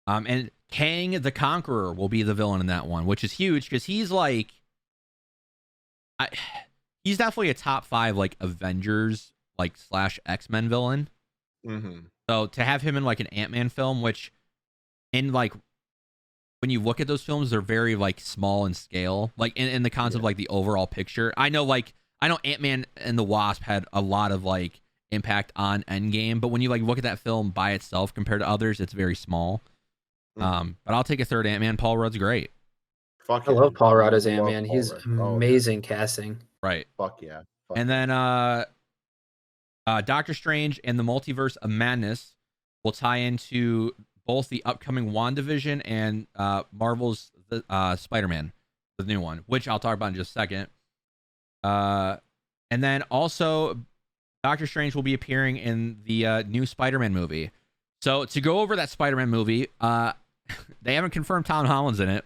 And Kang the Conqueror will be the villain in that one, which is huge because he's like, he's definitely a top 5 like Avengers like / X-Men villain. Mm-hmm. So to have him in like an Ant-Man film, which in like when you look at those films, they're very like small in scale, like in the concept of like the overall picture. I know Ant-Man and the Wasp had a lot of like impact on Endgame, but when you like look at that film by itself compared to others, it's very small. But I'll take a third Ant-Man. Paul Rudd's great. I love Paul Rudd as Ant-Man. He's amazing casting. Right. Fuck yeah. And then Doctor Strange and the Multiverse of Madness will tie into both the upcoming WandaVision and Marvel's Spider-Man, the new one, which I'll talk about in just a second. And then also Doctor Strange will be appearing in the new Spider-Man movie. So to go over that Spider-Man movie, they haven't confirmed Tom Holland's in it,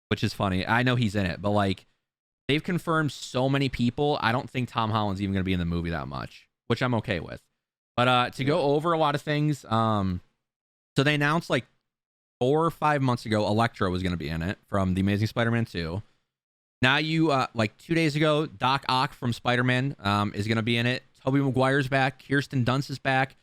which is funny. I know he's in it, but like they've confirmed so many people. I don't think Tom Holland's even going to be in the movie that much, which I'm okay with. But to go over a lot of things, So they announced like 4 or 5 months ago, Electro was going to be in it from The Amazing Spider-Man 2. Now like 2 days ago, Doc Ock from Spider-Man is going to be in it. Tobey Maguire's back. Kirsten Dunst is back.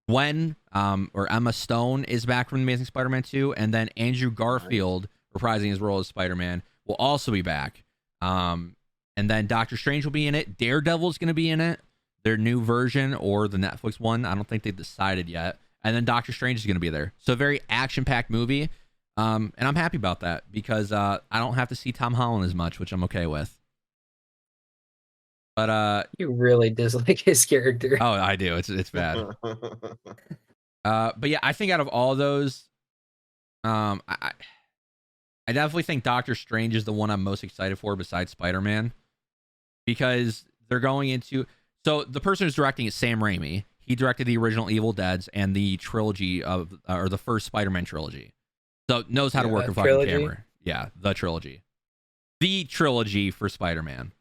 Gwen or Emma Stone is back from The Amazing Spider-Man 2. And then Andrew Garfield, reprising his role as Spider-Man, will also be back. And then Doctor Strange will be in it. Daredevil's going to be in it. Their new version or the Netflix one. I don't think they've decided yet. And then Doctor Strange is going to be there. So a very action-packed movie. And I'm happy about that because I don't have to see Tom Holland as much, which I'm okay with. But you really dislike his character. Oh, I do. It's bad. But yeah, I think out of all those, I definitely think Doctor Strange is the one I'm most excited for besides Spider-Man, because they're going into. So the person who's directing is Sam Raimi. He directed the original Evil Deads and the trilogy of, or the first Spider-Man trilogy. So knows how to work a fucking camera. Yeah, the trilogy. The trilogy for Spider-Man.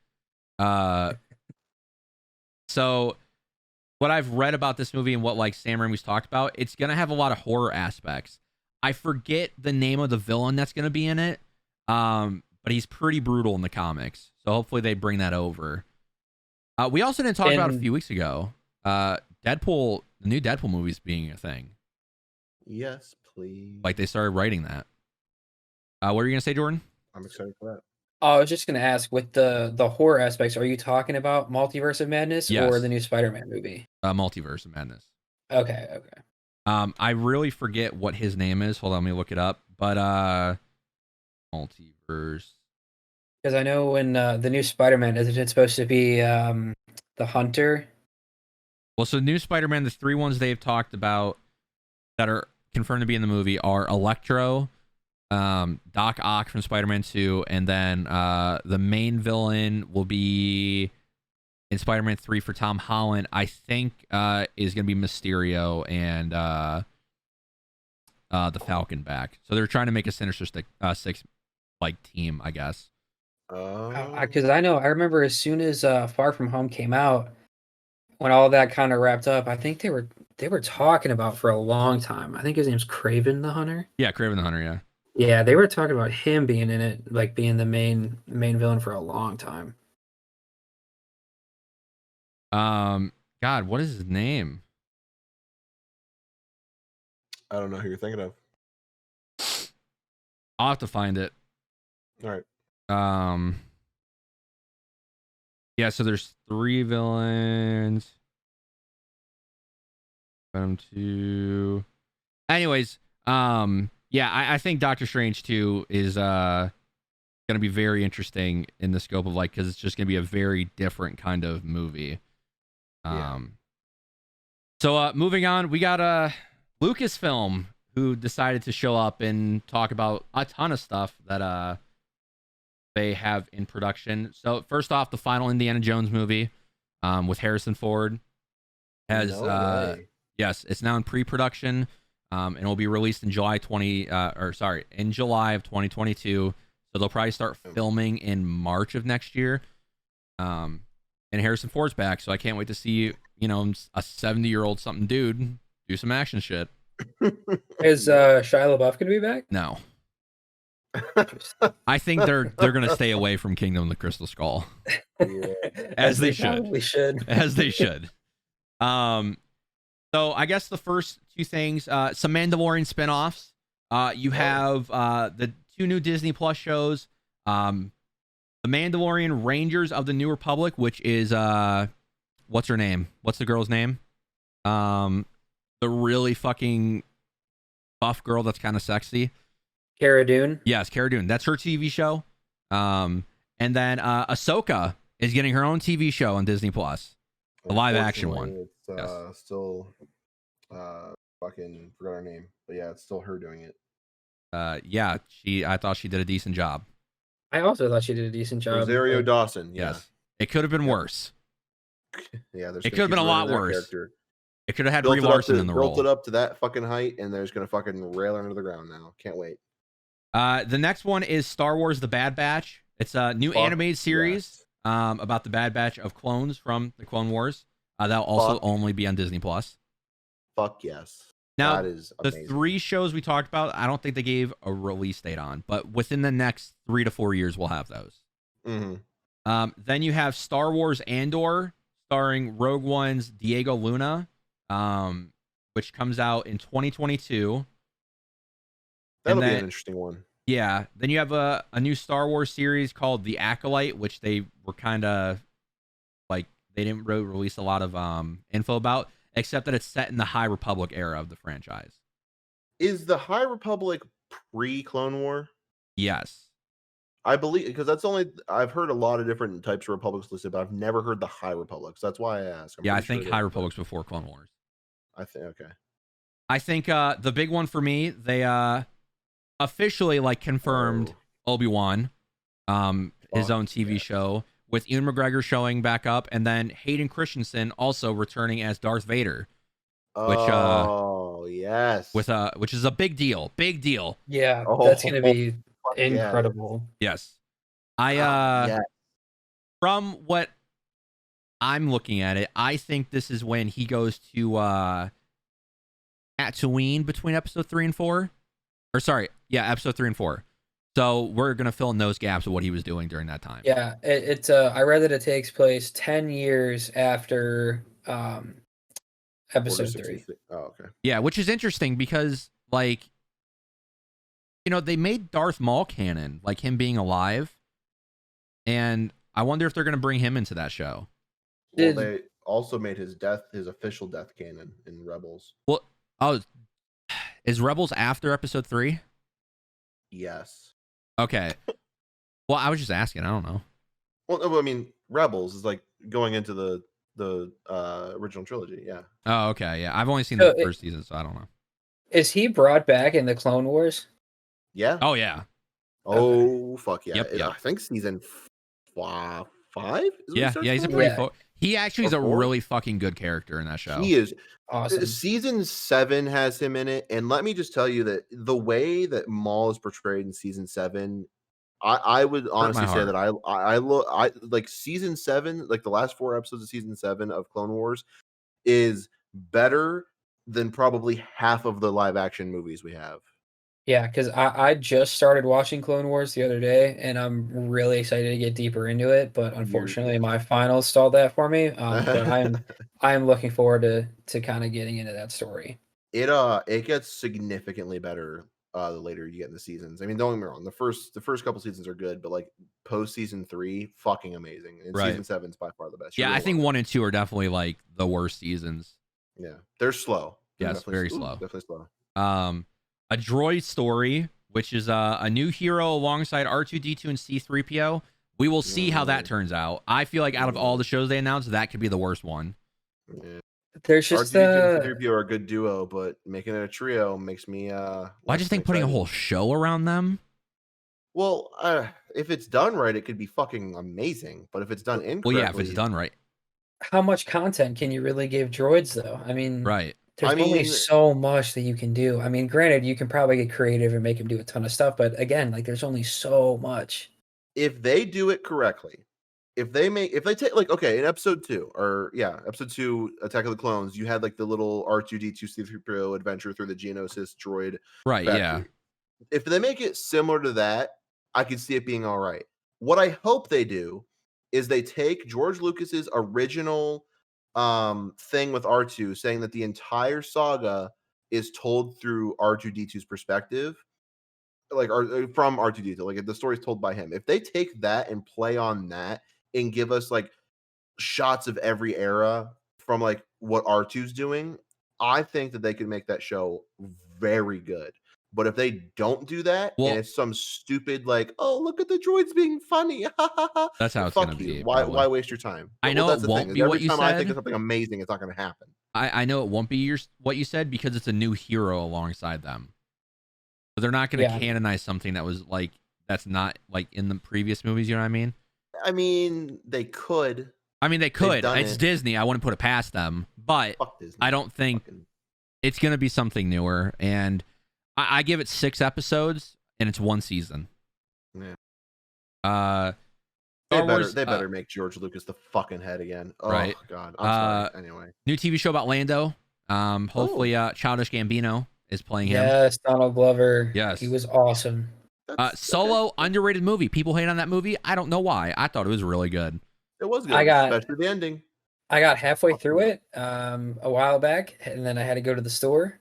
So what I've read about this movie and what like Sam Raimi's talked about, it's going to have a lot of horror aspects. I forget the name of the villain that's going to be in it. But he's pretty brutal in the comics. So hopefully they bring that over. We also didn't talk about it a few weeks ago. Deadpool, the new Deadpool movies being a thing. Yes, please. Like they started writing that. What were you gonna say, Jordan? I'm excited for that. Oh, I was just gonna ask, with the horror aspects, are you talking about Multiverse of Madness or the new Spider-Man movie? Multiverse of Madness. Okay. I really forget what his name is. Hold on, let me look it up. But Multiverse. Because I know when the new Spider-Man, isn't it supposed to be the Hunter? Well, so new Spider-Man, the 3 ones they've talked about that are confirmed to be in the movie are Electro, Doc Ock from Spider-Man 2, and then the main villain will be in Spider-Man 3 for Tom Holland. I think is going to be Mysterio and the Falcon back. So they're trying to make a Sinister Six like team, I guess. Because I remember as soon as Far From Home came out, when all that kind of wrapped up, I think they were talking about for a long time. I think his name's Kraven the Hunter. Yeah, Kraven the Hunter. Yeah. Yeah, they were talking about him being in it, like being the main villain for a long time. God, what is his name? I don't know who you're thinking of. I'll have to find it. All right. Yeah, so there's 3 villains. Venom 2. Anyways, yeah, I think Doctor Strange 2 is gonna be very interesting in the scope of like, because it's just gonna be a very different kind of movie. So moving on, we got Lucasfilm, who decided to show up and talk about a ton of stuff that they have in production. So first off, the final Indiana Jones movie with Harrison Ford has yes, it's now in pre-production and will be released in July of 2022. So they'll probably start filming in March of next year. And Harrison Ford's back, so I can't wait to see, a 70-year-old something dude do some action shit. Is Shia LaBeouf gonna be back? No. I think they're gonna stay away from Kingdom of the Crystal Skull. Yeah. As they should. Probably should. As they should. So I guess the first 2 things, some Mandalorian spinoffs. You have the 2 new Disney Plus shows. The Mandalorian Rangers of the New Republic, which is what's her name? What's the girl's name? The really fucking buff girl that's kind of sexy. Cara Dune? Yes, Cara Dune. That's her TV show. And then Ahsoka is getting her own TV show on Disney Plus. A live action one. It's still fucking forgot her name. But yeah, it's still her doing it. Yeah, I thought she did a decent job. I also thought she did a decent job. Rosario Dawson, yeah. Yes. It could have been worse. Yeah, it could have been a lot worse. Character. It could have had Brie Larson in the role. Built it up to that fucking height, and they're just gonna fucking rail her into the ground now. Can't wait. The next one is Star Wars: The Bad Batch. It's a new animated series about the Bad Batch of clones from the Clone Wars. That'll also only be on Disney Plus. Fuck yes. Now, That is the amazing. 3 shows we talked about, I don't think they gave a release date on, but within the next 3 to 4 years, we'll have those. Then you have Star Wars Andor, starring Rogue One's Diego Luna, which comes out in 2022. That'll be an interesting one. Yeah. Then you have a new Star Wars series called The Acolyte, which they were kind of like, they didn't really release a lot of info about, except that it's set in the High Republic era of the franchise. Is the High Republic pre-Clone War? Yes. I believe, because I've heard a lot of different types of republics listed, but I've never heard the High Republic. So that's why I asked. I think High Republic's before Clone Wars. Okay. I think the big one for me, they officially like confirmed Obi-Wan, his own TV show, with Ewan McGregor showing back up, and then Hayden Christensen also returning as Darth Vader. Which yes. which is a big deal. Big deal. Yeah, that's gonna be incredible. Yes. From what I'm looking at it, I think this is when he goes to Tatooine between episode 3 and 4. Or sorry, episode 3 and 4. So we're gonna fill in those gaps of what he was doing during that time. Yeah, it's I read that it takes place 10 years after episode 3. Oh, okay. Yeah, which is interesting because, like, you know, they made Darth Maul canon, like him being alive, and I wonder if they're going to bring him into that show. Well, they also made his official death canon in Rebels. Well, is Rebels after episode 3? Yes. Okay. Well, I was just asking. I don't know. Well, I mean, Rebels is like going into the original trilogy. Yeah. Oh, okay. Yeah, I've only seen the first season, so I don't know. Is he brought back in the Clone Wars? Yeah. Oh yeah. Oh fuck yeah! Yep. I think season 5. Yeah, he's a pretty. He actually is a really fucking good character in that show. He is awesome. Season 7 has him in it, and let me just tell you that the way that Maul is portrayed in season 7, I would honestly say that I like season 7, like the last 4 episodes of season 7 of Clone Wars, is better than probably half of the live action movies we have. Yeah, because I just started watching Clone Wars the other day, and I'm really excited to get deeper into it. But unfortunately, my finals stalled that for me. But I'm looking forward to kind of getting into that story. It gets significantly better the later you get in the seasons. I mean, don't get me wrong, the first couple seasons are good, but like post season 3, fucking amazing. And season 7 is by far the best. Yeah, I think 1 and 2 are definitely like the worst seasons. Yeah, they're slow. Yes, very slow. Definitely slow. A droid story, which is a new hero alongside R2D2 and C3PO. We will see how that turns out. I feel like out of all the shows they announced, that could be the worst one. Yeah. There's just R2D2 and C3PO are a good duo, but making it a trio makes me I just think putting a whole show around them. Well, if it's done right, it could be fucking amazing. But if it's done incorrectly, well, yeah, if it's done right. How much content can you really give droids, though? I mean, right. There's only so much that you can do. I mean, granted, you can probably get creative and make them do a ton of stuff, but again, like there's only so much. If they do it correctly, if they take like, okay, in episode 2 Attack of the Clones, you had like the little R2D2 C3PO adventure through the Geonosis droid. Right, factory. yeah. If they make it similar to that, I could see it being all right. What I hope they do is they take George Lucas's original thing with R2, saying that the entire saga is told through R2D2's perspective, like from R2D2, like the story's told by him. If they take that and play on that and give us like shots of every era from like what R2's doing, I think that they could make that show very good. But if they don't do that, and it's some stupid like, oh, look at the droids being funny, that's how it's fuck gonna you. be. Why waste your time? I know that's it won't be what you said. I think of something amazing, it's not going to happen. I know it won't be what you said because it's a new hero alongside them. So they're not going to canonize something that was like that's not like in the previous movies. You know what I mean? I mean, they could. It's Disney. I wouldn't put it past them, but I don't think it's going to be something newer. And I give it 6 episodes, and it's 1 season. Yeah. They better make George Lucas the fucking head again. Oh, right. God. I'm sorry. Anyway. New TV show about Lando. Hopefully, Childish Gambino is playing him. Yes, Donald Glover. Yes. He was awesome. Solo, underrated movie. People hate on that movie. I don't know why. I thought it was really good. It was good, especially the ending. I got halfway through it a while back, and then I had to go to the store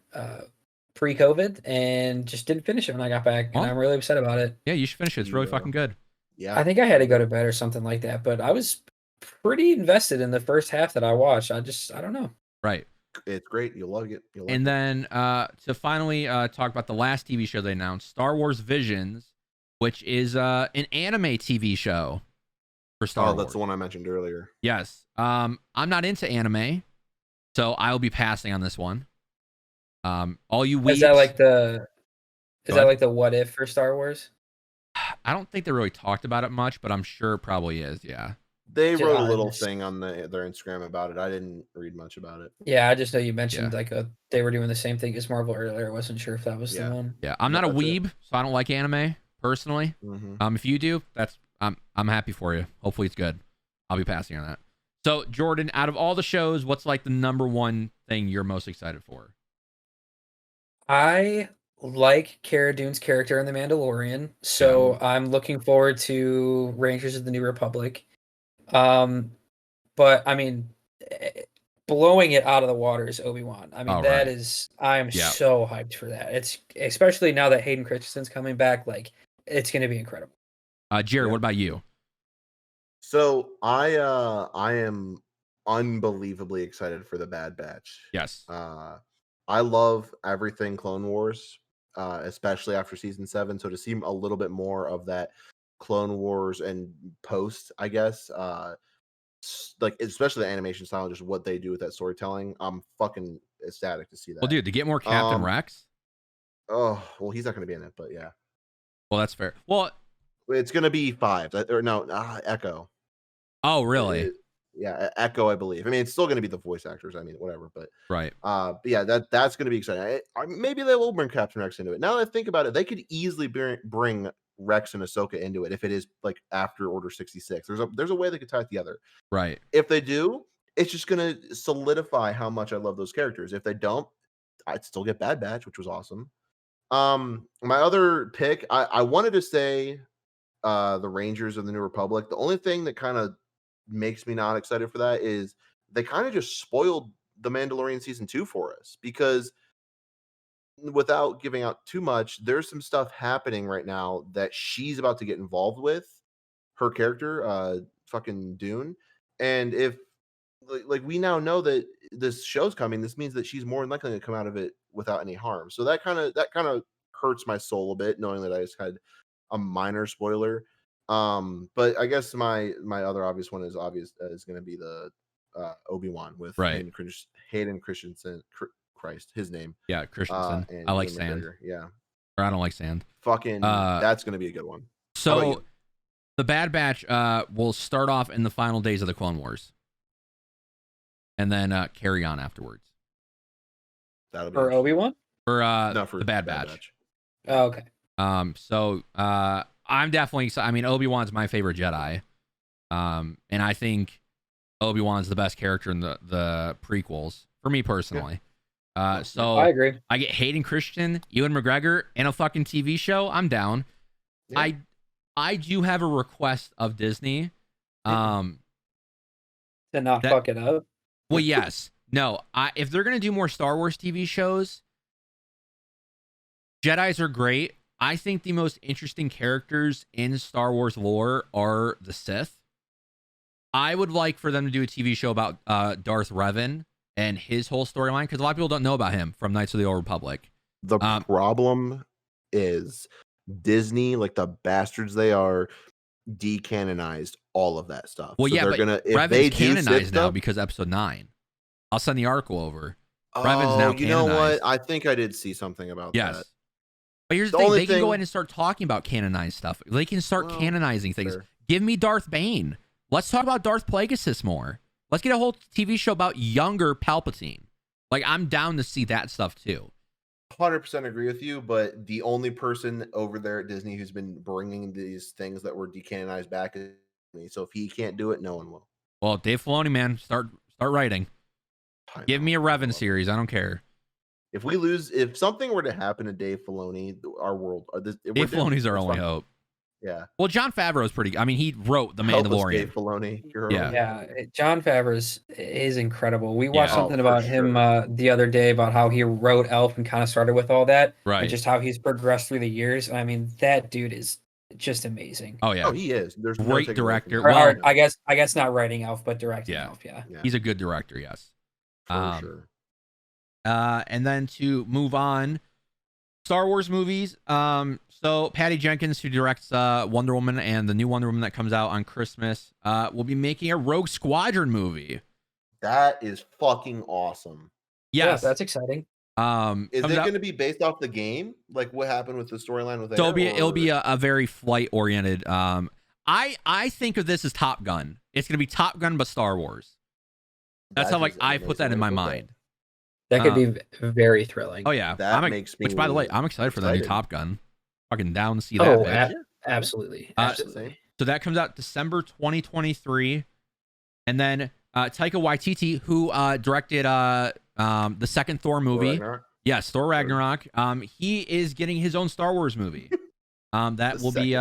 pre-COVID and just didn't finish it when I got back, and I'm really upset about it. Yeah, you should finish it. It's really fucking good. Yeah, I think I had to go to bed or something like that, but I was pretty invested in the first half that I watched. I don't know. Right. It's great. You'll love it. And then to finally talk about the last TV show they announced, Star Wars Visions, which is an anime TV show for Star Wars. Oh, that's the one I mentioned earlier. Yes. I'm not into anime, so I'll be passing on this one. All you weeps. Is that like the what if for Star Wars? I don't think they really talked about it much, but I'm sure it probably is. Yeah. They wrote a little thing on their Instagram about it. I didn't read much about it. Yeah, I just know you mentioned they were doing the same thing as Marvel earlier. I wasn't sure if that was the one. Yeah, I'm not a weeb, so I don't like anime personally. Mm-hmm. If you do, I'm happy for you. Hopefully it's good. I'll be passing on that. So Jordan, out of all the shows, what's like the number one thing you're most excited for? I like Cara Dune's character in The Mandalorian, so I'm looking forward to Rangers of the New Republic. But I mean, blowing it out of the water is Obi-Wan. I mean, I'm so hyped for that. It's especially now that Hayden Christensen's coming back, like it's going to be incredible. Jared, what about you? So I am unbelievably excited for the Bad Batch. Yes. I love everything Clone Wars, especially after season 7. So to see a little bit more of that Clone Wars and post, I guess, like especially the animation style and just what they do with that storytelling, I'm fucking ecstatic to see that. Well, dude, to get more Captain Rex. Oh, well, he's not going to be in it, but yeah. Well, that's fair. Well, it's going to be 5 or no, Echo. Oh, really? Yeah, Echo, I believe. I mean, it's still going to be the voice actors. I mean, whatever. But right. But yeah, that's going to be exciting. Maybe they will bring Captain Rex into it. Now that I think about it, they could easily bring Rex and Ahsoka into it if it is like after Order 66. There's a way they could tie it together. Right. If they do, it's just going to solidify how much I love those characters. If they don't, I'd still get Bad Batch, which was awesome. My other pick, I wanted to say the Rangers of the New Republic. The only thing that kind of makes me not excited for that is they kind of just spoiled the Mandalorian season 2 for us, because without giving out too much, there's some stuff happening right now that she's about to get involved with, her character, fucking Dune. And if like we now know that this show's coming, this means that she's more than likely to come out of it without any harm. So that kind of hurts my soul a bit, knowing that I just had a minor spoiler. But I guess my other obvious one is going to be the Obi-Wan with Hayden Christensen. Christ, his name. Yeah, Christensen. I like Sand. Yeah, or I don't like Sand. Fucking, that's going to be a good one. So the Bad Batch will start off in the final days of the Clone Wars, and then carry on afterwards. That'll be for Obi-Wan. For for the Bad Batch. Oh, okay. So I'm definitely. I mean, Obi-Wan's my favorite Jedi, and I think Obi-Wan's the best character in the prequels for me personally. So I agree. I get Hayden Christensen, Ewan McGregor, and a fucking TV show. I'm down. Yeah. I do have a request of Disney. To not fuck it up. Well, yes. No. If they're gonna do more Star Wars TV shows, Jedis are great. I think the most interesting characters in Star Wars lore are the Sith. I would like for them to do a TV show about Darth Revan and his whole storyline, because a lot of people don't know about him from Knights of the Old Republic. The problem is Disney, like the bastards they are, decanonized all of that stuff. Well, so yeah, they're but gonna, if Revan's they do canonized now stuff, because Episode 9. I'll send the article over. Oh, Revan's now canonized. You know what? I think I did see something about that. But here's the thing. They can go ahead and start talking about canonized stuff. They can start canonizing things. Fair. Give me Darth Bane. Let's talk about Darth Plagueis more. Let's get a whole TV show about younger Palpatine. Like, I'm down to see that stuff too. 100% agree with you, but the only person over there at Disney who's been bringing these things that were decanonized back is me. So if he can't do it, no one will. Well, Dave Filoni, man, start writing. Give me a Revan series. I don't care. If something were to happen to Dave Filoni, our world, Dave Filoni's our only hope. Yeah. Well, Jon Favreau's pretty. I mean, he wrote The Help us, Mandalorian. Dave Filoni. Yeah. Jon Favreau is incredible. We watched something about him the other day about how he wrote Elf and kind of started with all that, right? And just how he's progressed through the years. I mean, that dude is just amazing. Oh yeah, he is. There's great director. Well, I guess not writing Elf, but directing Elf. Yeah, he's a good director. Yes, for sure. And then to move on, Star Wars movies. So Patty Jenkins, who directs Wonder Woman and the new Wonder Woman that comes out on Christmas, will be making a Rogue Squadron movie. That is fucking awesome. Yes, that's exciting. Is it going to be based off the game? Like what happened with the storyline with so it'll be a very flight oriented. I think of this as Top Gun. It's going to be Top Gun but Star Wars. That's how I put that in my mind. That could be very thrilling. Oh yeah, that makes me. Which, by the way, I'm excited for the new Top Gun. Fucking down to see that. Absolutely. So that comes out December 2023, and then Taika Waititi, who directed the second Thor movie. Yes, Thor Ragnarok. He is getting his own Star Wars movie. That will be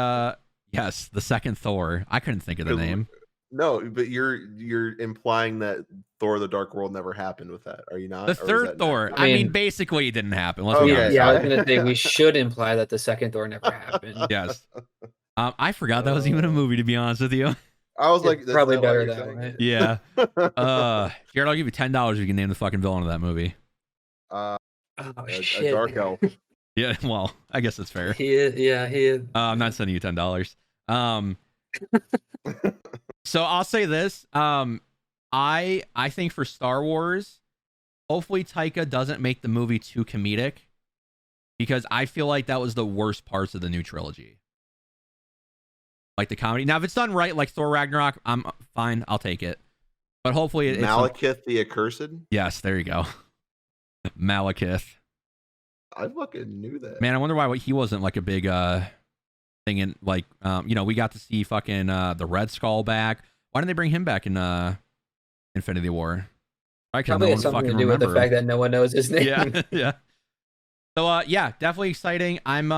yes, the second Thor. I couldn't think of the name. No, but you're implying that Thor: The Dark World never happened with that. Are you not? The third Thor. I mean, basically, it didn't happen. Let's be honest. I was gonna say we should imply that the second Thor never happened. Yes. I forgot that was even a movie. To be honest with you, I was like, probably better that way. Yeah. Jared, I'll give you $10 if you can name the fucking villain of that movie. A dark elf. Yeah. Well, I guess that's fair. He is. I'm not sending you $10. So I'll say this. I think for Star Wars, hopefully Taika doesn't make the movie too comedic, because I feel like that was the worst parts of the new trilogy. Like the comedy. Now, if it's done right, like Thor Ragnarok, I'm fine. I'll take it. But hopefully it's Malekith the Accursed. Yes, there you go. Malekith. I fucking knew that. Man, I wonder why he wasn't like a big thing in like we got to see fucking the Red Skull back. Why didn't they bring him back in Infinity War? Probably has something to do with the fact that no one knows his name. Yeah, yeah. So yeah, definitely exciting. I'm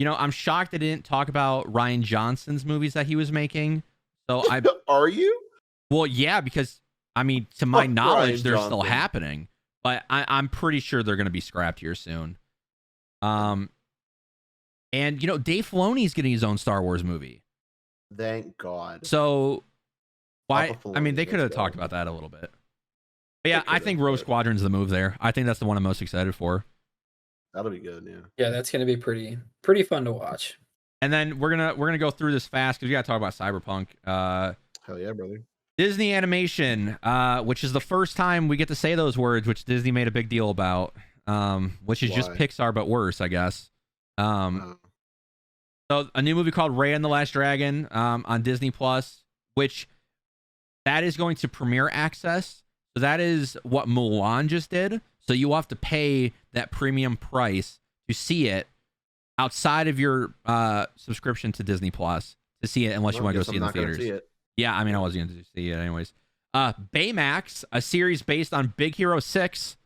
I'm shocked they didn't talk about Rian Johnson's movies that he was making. So Are you? Well, yeah, because I mean, to my knowledge, they're still happening, but I'm pretty sure they're going to be scrapped here soon. And Dave Filoni's getting his own Star Wars movie. Thank God. So why? I mean, they could have talked about that a little bit. But yeah, I think Rogue Squadron's the move there. I think that's the one I'm most excited for. That'll be good. Yeah. Yeah, that's gonna be pretty fun to watch. And then we're gonna go through this fast because we gotta talk about Cyberpunk. Hell yeah, brother. Disney animation, which is the first time we get to say those words, which Disney made a big deal about. Which is just Pixar but worse, I guess. So a new movie called Raya and the Last Dragon on Disney Plus, which that is going to premiere access. So that is what Mulan just did. So you will have to pay that premium price to see it outside of your subscription to Disney Plus to see it, unless you want to go see it in the theaters. Yeah, I mean, I was going to see it anyways. Baymax, a series based on Big Hero 6.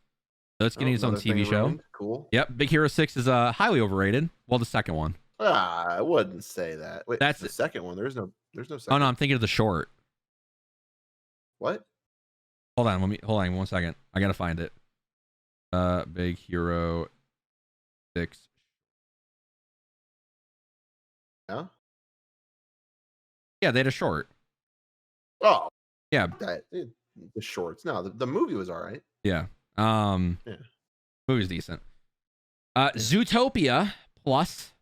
So it's getting its own TV show. Cool. Yep, Big Hero 6 is highly overrated. Well, the second one. I wouldn't say that. Wait, that's the second one. There's no second. Oh no, I'm thinking of the short. What? Hold on 1 second. I gotta find it. Big Hero 6. Yeah? Yeah, they had a short. Oh. Yeah. The shorts. No, the movie was all right. Yeah. Yeah. Movie's decent. Zootopia Plus,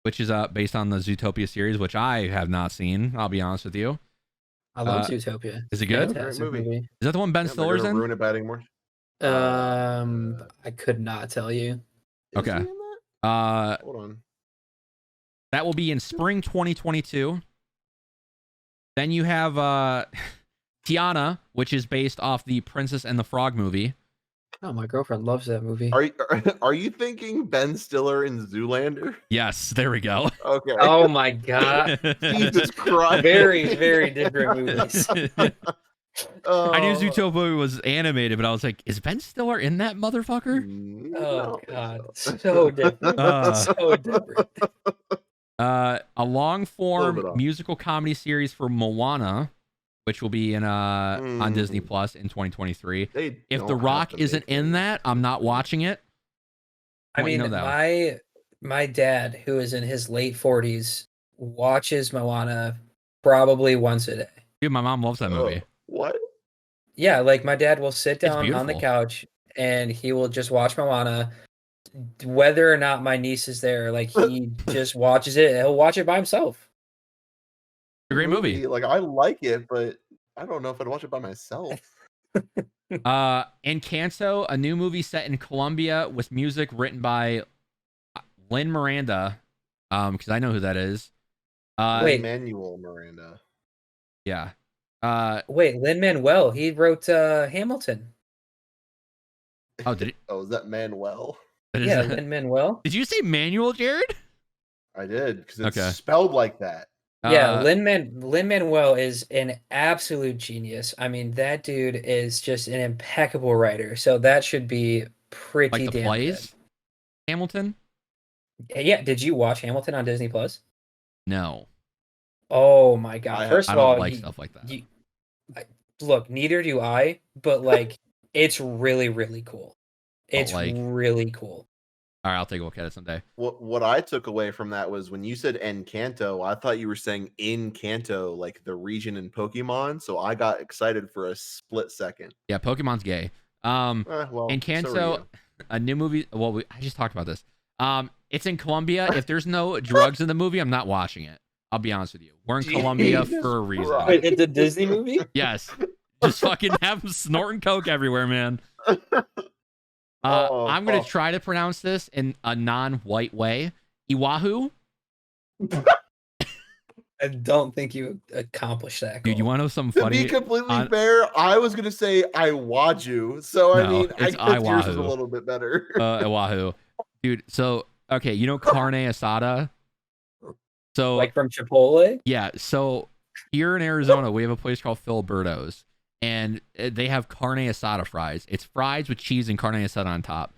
which is based on the Zootopia series, which I have not seen, I'll be honest with you. I love Zootopia. Is it good? Movie. Is that the one Ben Stiller's in? Ruin it bad anymore. I could not tell you. Okay. Hold on. That will be in spring 2022. Then you have Tiana, which is based off the Princess and the Frog movie. Oh, my girlfriend loves that movie. Are you thinking Ben Stiller in Zoolander? Yes, there we go. Okay. Oh my God. Jesus Christ. Very, very different movies. I knew Oh, Zootopia was animated, but I was like, is Ben Stiller in that motherfucker? Oh no, God, so different, so different. A long form bit off. musical comedy series for Moana, which will be in on Disney Plus in 2023. They If The don't have Rock to isn't make in things that, I'm not watching it. I want you mean, to know that my dad, who is in his late 40s, watches Moana probably once a day. Dude, my mom loves that movie. What? Yeah, like my dad will sit It's down on the beautiful. couch and he will just watch Moana, whether or not my niece is there. Like he just watches it. He'll watch it by himself. A great movie. Like I like it, but I don't know if I'd watch it by myself. Encanto, a new movie set in Colombia with music written by Lin Miranda, because I know who that is. Wait. Manuel Miranda. Yeah. Wait, Lin-Manuel, he wrote Hamilton. Oh, did it? Oh, is that Manuel? Yeah, Lin-Manuel. Did you say Manuel, Jared? I did because it's Okay. spelled like that. Yeah, Lin-Manuel is an absolute genius. I mean, that dude is just an impeccable writer. So that should be pretty like the damn plays. Hamilton? good. Yeah, did you watch Hamilton on Disney Plus? No, Oh my God. First I of don't all, like stuff like that. look, neither do I, but like it's really, really cool. It's really cool. All right, I'll take a look at it someday. What I took away from that was when you said Encanto, I thought you were saying in Kanto, like the region in Pokemon. So I got excited for a split second. Yeah, Pokemon's gay. Well, Encanto, so a new movie. Well, I just talked about this. It's in Colombia. If there's no drugs in the movie, I'm not watching it. I'll be honest with you. We're in Colombia for a reason. Wait, it's a Disney movie? Yes. Just fucking have them snorting coke everywhere, man. I'm gonna try to pronounce this in a non-white way. Iwahu. I don't think you accomplished that goal. Dude, you want to know something funny? To be completely fair, I was gonna say Iwaju. So No, I mean, I it's guess yours is a Iwahu. little bit better. Iwahu. Dude, so okay, you know carne asada? So like from Chipotle? yeah, so here in Arizona, we have a place called Filiberto's, and they have carne asada fries. It's fries with cheese and carne asada on top.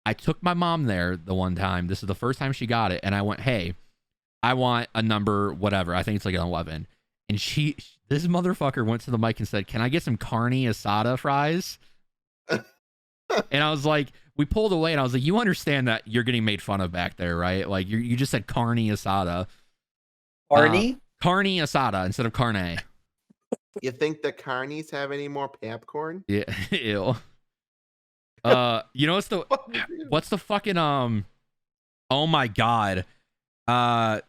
I took my mom there the one time. This is the first time she got it, and I went, "Hey, I want a number whatever. I think it's like an 11." And this motherfucker went to the mic and said, "Can I get some carne asada fries?" And I was like, we pulled away, and I was like, "You understand that you're getting made fun of back there, right? Like you just said carne asada." Arnie? Carne asada instead of carne. You think the carnies have any more popcorn? Yeah, ew. You know what's the fucking oh my god. I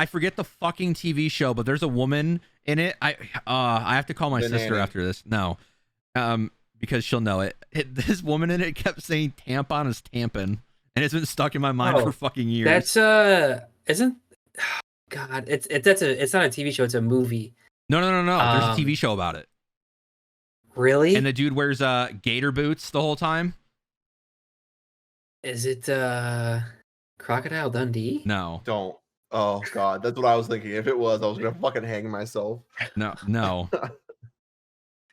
forget the fucking TV show, but there's a woman in it. I have to call my sister after this. No. Because she'll know it. This woman in it kept saying tampon is tampon. And it's been stuck in my mind for fucking years. That's isn't God, it's not a TV show, it's a movie. No. There's a TV show about it. Really? And the dude wears gator boots the whole time. Is it Crocodile Dundee? No. Don't. Oh god, that's what I was thinking. If it was, I was gonna fucking hang myself. No.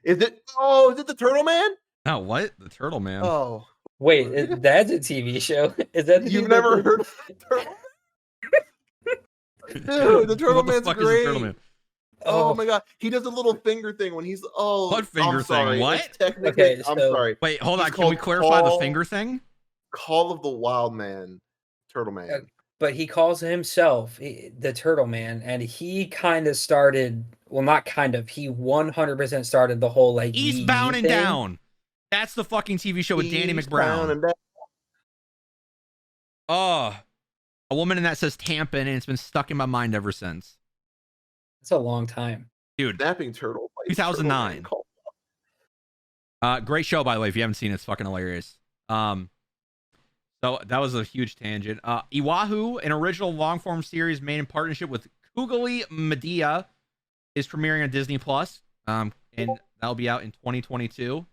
Is it? Oh, is it the Turtle Man? No, what? The Turtle Man. Oh. Wait, that's a TV show. Is that You've never heard of the Turtle? Dude, the Turtle Man's great. Is the Turtle Man? Oh my god, he does a little finger thing when he's what finger thing? What? Technically, I'm sorry. Wait, hold on. Can we clarify the finger thing? Call of the Wild Man, Turtle Man. But he calls himself the Turtle Man, and he kind of started. Well, not kind of. He 100% started the whole like Eastbound and Down. That's the fucking TV show with Danny McBrown. Oh, a woman in that says tampon, and it's been stuck in my mind ever since. It's a long time, dude. Snapping Turtle. 2009. Great show, by the way. If you haven't seen it, it's fucking hilarious. So that was a huge tangent. Iwahu, an original long-form series made in partnership with Kugli Media, is premiering on Disney Plus. And that'll be out in 2022.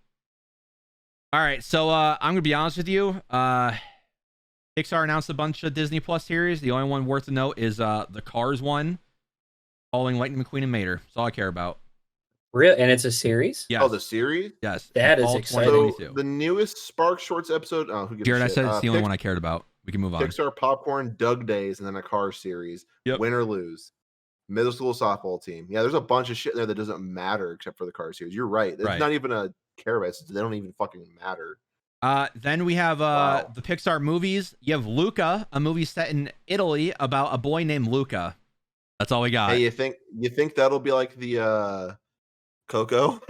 All right, so I'm gonna be honest with you. Pixar announced a bunch of Disney Plus series. The only one worth a note is the Cars one. Following Lightning McQueen and Mater. That's all I care about. Real, and it's a series. Yes. Oh, the series? Yes. That is Fall exciting. 2022. So the newest Spark Shorts episode. Oh, who gives Jared, a I shit? said it's the only one I cared about. We can move on. Pixar Popcorn, Doug Days, and then a Cars series. Yep. Win or lose. Middle school softball team. Yeah, there's a bunch of shit there that doesn't matter except for the Cars series. You're right. It's not even a care about. They don't even fucking matter. Then we have the Pixar movies. You have Luca, a movie set in Italy about a boy named Luca. That's all we got. Hey, you think that'll be like the Coco?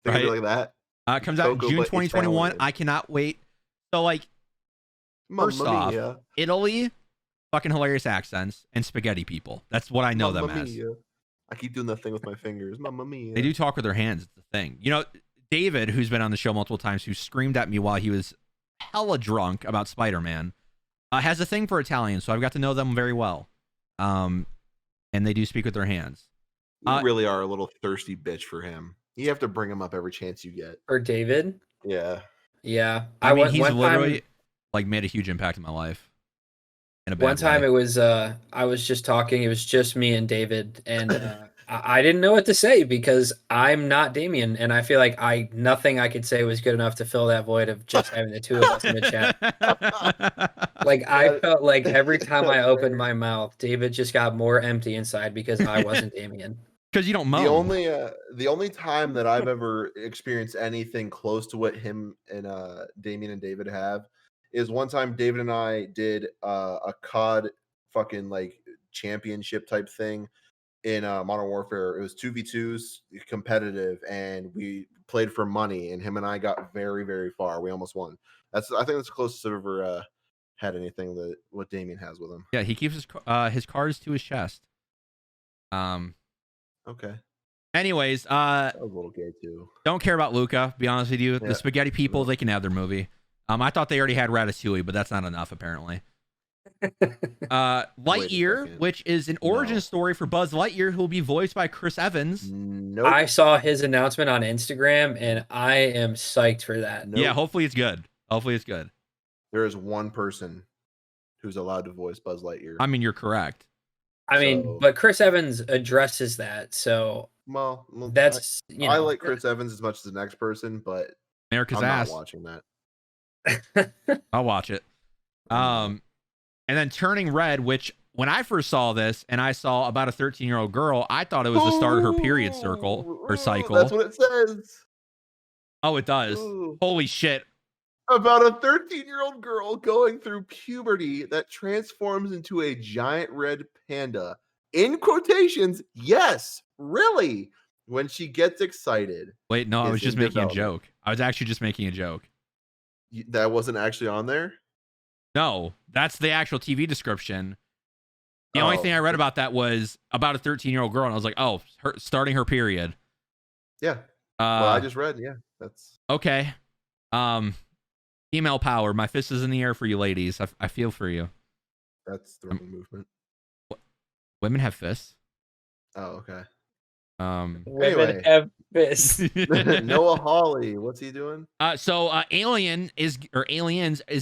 Right. Like that. Comes out June 2021. I cannot wait. So like, first off, Italy, fucking hilarious accents and spaghetti people. That's what I know them as. I keep doing that thing with my fingers. Mamma mia. They do talk with their hands. It's the thing. You know, David, who's been on the show multiple times, who screamed at me while he was hella drunk about Spider-Man, has a thing for Italians, so I've got to know them very well. And they do speak with their hands. You really are a little thirsty bitch for him. You have to bring him up every chance you get. For David? Yeah. Yeah. I mean, he's literally like made a huge impact in my life. One time it was I was just talking, it was just me and David, and I didn't know what to say because I'm not Damien, and I feel like nothing I could say was good enough to fill that void of just having the two of us in the chat. Like I felt like every time I opened my mouth, David just got more empty inside because I wasn't Damien. Because you don't moan. The only time that I've ever experienced anything close to what him and Damien and David have is one time David and I did a COD fucking like championship type thing in Modern Warfare. It was 2v2s competitive, and we played for money, and him and I got very, very far. We almost won. I think that's the closest I've ever had anything that what Damien has with him. Yeah, he keeps his cards to his chest. Okay. Anyways, that was a little gay too. Don't care about Luca, be honest with you. Yeah. The spaghetti people, they can have their movie. I thought they already had Ratatouille, but that's not enough apparently. Lightyear, which is an origin story for Buzz Lightyear, who will be voiced by Chris Evans. Nope. I saw his announcement on Instagram, and I am psyched for that. Nope. Yeah, hopefully it's good. Hopefully it's good. There is one person who's allowed to voice Buzz Lightyear. I mean, you're correct. I mean, but Chris Evans addresses that, so that's I like Chris Evans as much as the next person, but America's I'm ass. not watching that. I'll watch it. And then Turning Red, which when I first saw this and I saw about a 13-year-old girl, I thought it was the start of her period cycle. That's what it says. Oh, it does. Ooh. Holy shit. About a 13-year-old girl going through puberty that transforms into a giant red panda. In quotations, yes, really. When she gets excited. Wait, no, I was just making a joke. I was actually just making a joke. That wasn't actually on there? No, that's the actual TV description. The only thing I read about that was about a 13-year-old girl, and I was like, oh, starting her period. Yeah. Well, I just read, yeah. That's okay. Female power. My fist is in the air for you ladies. I feel for you. That's the wrong movement. Women have fists. Oh, okay. Women have fists. Noah Hawley, what's he doing? So Aliens is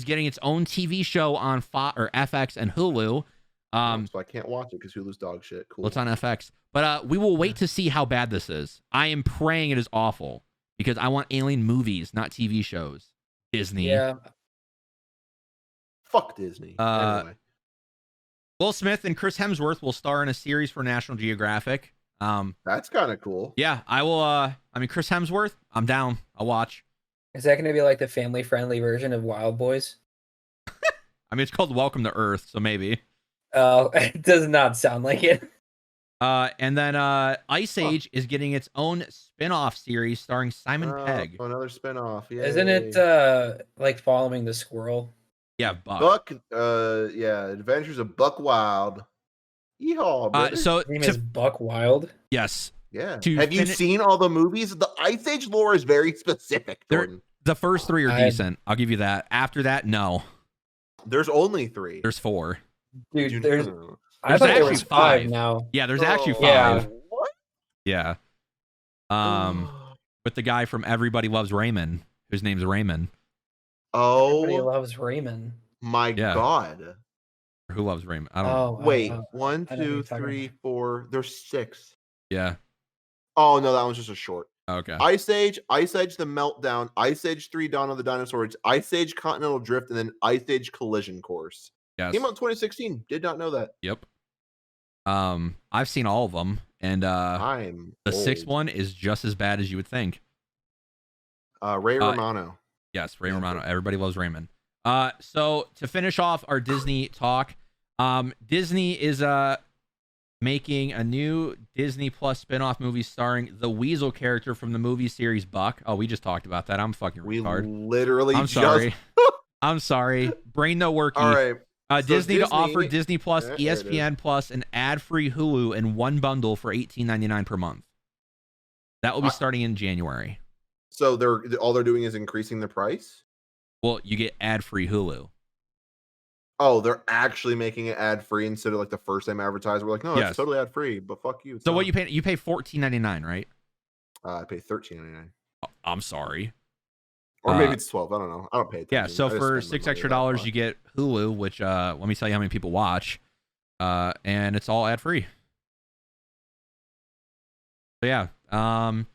getting its own TV show on FX and Hulu. So I can't watch it because Hulu's dog shit. Cool. Well, it's on FX. But we will wait to see how bad this is. I am praying it is awful because I want alien movies, not TV shows. Disney. Yeah. Fuck Disney. Anyway. Will Smith and Chris Hemsworth will star in a series for National Geographic. That's kind of cool. Yeah, I will. I mean, Chris Hemsworth, I'm down. I'll watch. Is that going to be like the family-friendly version of Wild Boys? I mean, it's called Welcome to Earth, so maybe. Oh, it does not sound like it. And then Ice Age is getting its own spin-off series starring Simon Pegg. Another spin-off. Yay. Isn't it like following the squirrel? Yeah, Buck. Yeah, Adventures of Buck Wild. Yeehaw, brother. So his name is Buck Wild. Yes. Yeah. Have you seen all the movies? The Ice Age lore is very specific. The first 3 are decent. I'll give you that. After that, no. There's only 3. There's 4. Dude, I thought there was 5 now. Yeah, there's actually 5. Yeah. What? Yeah. With the guy from Everybody Loves Raymond, whose name's Raymond. Oh, Everybody loves Raymond. My God. Who loves Rayman? I don't know. Wait, one, I know who you're two, talking three, about. four. There's 6. Yeah. Oh no, that one's just a short. Okay. Ice Age, The Meltdown, Ice Age 3: Dawn of the Dinosaurs, Ice Age Continental Drift, and then Ice Age Collision Course. Yes. Came out in 2016. Did not know that. Yep. I've seen all of them, and I'm the old. 6th one is just as bad as you would think. Ray Romano. Yes, Ray Romano. Everybody loves Raymond. So to finish off our Disney talk, Disney is making a new Disney Plus spinoff movie starring the Weasel character from the movie series Buck. Oh, we just talked about that. I'm fucking retarded. We literally I'm sorry. I'm sorry. Brain no worky. All right. So Disney to offer Disney Plus, there ESPN Plus, and ad-free Hulu in one bundle for $18.99 per month. That will be starting in January. So all they're doing is increasing the price? Well, you get ad-free Hulu. Oh, they're actually making it ad-free instead of like the first time advertised. We're like, no, Yes. it's totally ad-free, but fuck you. So what you pay? You pay $14.99, right? I pay $13.99. Oh, I'm sorry. Or maybe it's 12. I don't know. I don't pay attention. Yeah, so for $6 extra, you get Hulu, which let me tell you how many people watch. And it's all ad-free. So yeah. And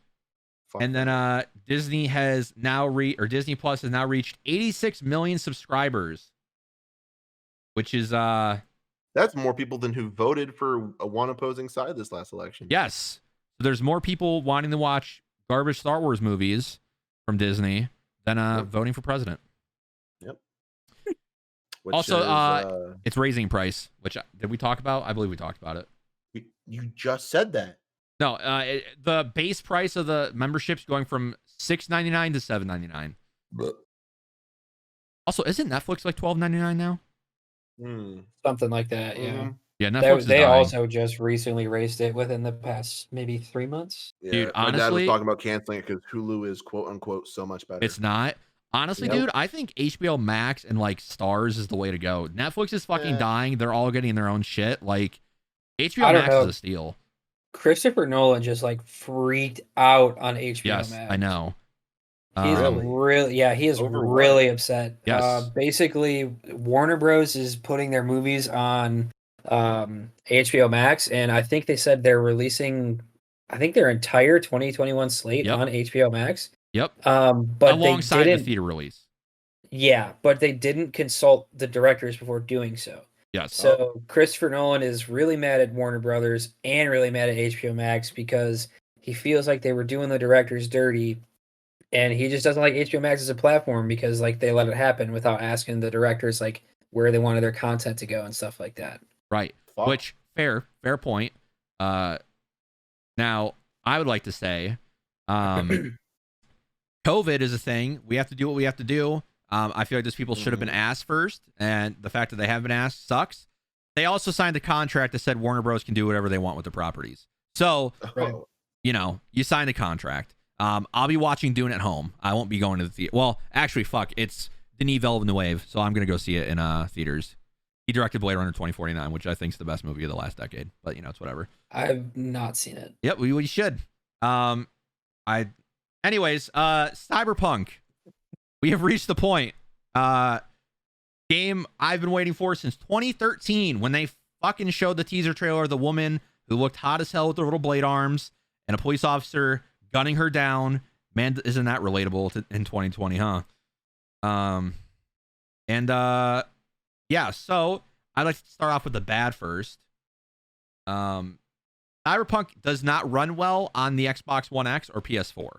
then Disney has now Disney Plus has now reached 86 million subscribers, which is that's more people than who voted for one opposing side this last election. Yes. So there's more people wanting to watch garbage Star Wars movies from Disney than voting for president. Yep. Also, it's raising price, which did we talk about? I believe we talked about it. You just said that. No, the base price of the membership's going from $6.99 to $7.99. Also, isn't Netflix like $12.99 now? Something like that, yeah. Yeah, Netflix they also just recently raised it within the past maybe 3 months. Yeah, dude, honestly, my dad was talking about canceling it because Hulu is quote unquote so much better. It's not. Honestly, dude, I think HBO Max and like Stars is the way to go. Netflix is fucking dying. They're all getting their own shit. Like HBO Max is a steal. Christopher Nolan just like freaked out on HBO Max. Yes, I know. He's he is really upset. Yes. Basically, Warner Bros. Is putting their movies on HBO Max, and I think they said they're releasing, their entire 2021 slate on HBO Max. Yep. But alongside the theater release. Yeah, but they didn't consult the directors before doing so. Yes. So Christopher Nolan is really mad at Warner Brothers and really mad at HBO Max because he feels like they were doing the directors dirty, and he just doesn't like HBO Max as a platform because like they let it happen without asking the directors like where they wanted their content to go and stuff like that. Right. Which fair point. Now I would like to say, COVID is a thing. We have to do what we have to do. I feel like those people should have been asked first, and the fact that they haven't been asked sucks. They also signed a contract that said Warner Bros. Can do whatever they want with the properties. So, you signed a contract. I'll be watching Dune at home. I won't be going to the theater. Well, actually, it's Denis Villeneuve, so I'm going to go see it in theaters. He directed Blade Runner 2049, which I think is the best movie of the last decade, but it's whatever. I've not seen it. Yep, we should. Anyways, Cyberpunk. We have reached the point. Game I've been waiting for since 2013 when they fucking showed the teaser trailer of the woman who looked hot as hell with her little blade arms and a police officer gunning her down. Man, isn't that relatable in 2020, huh? So I'd like to start off with the bad first. Cyberpunk does not run well on the Xbox One X or PS4.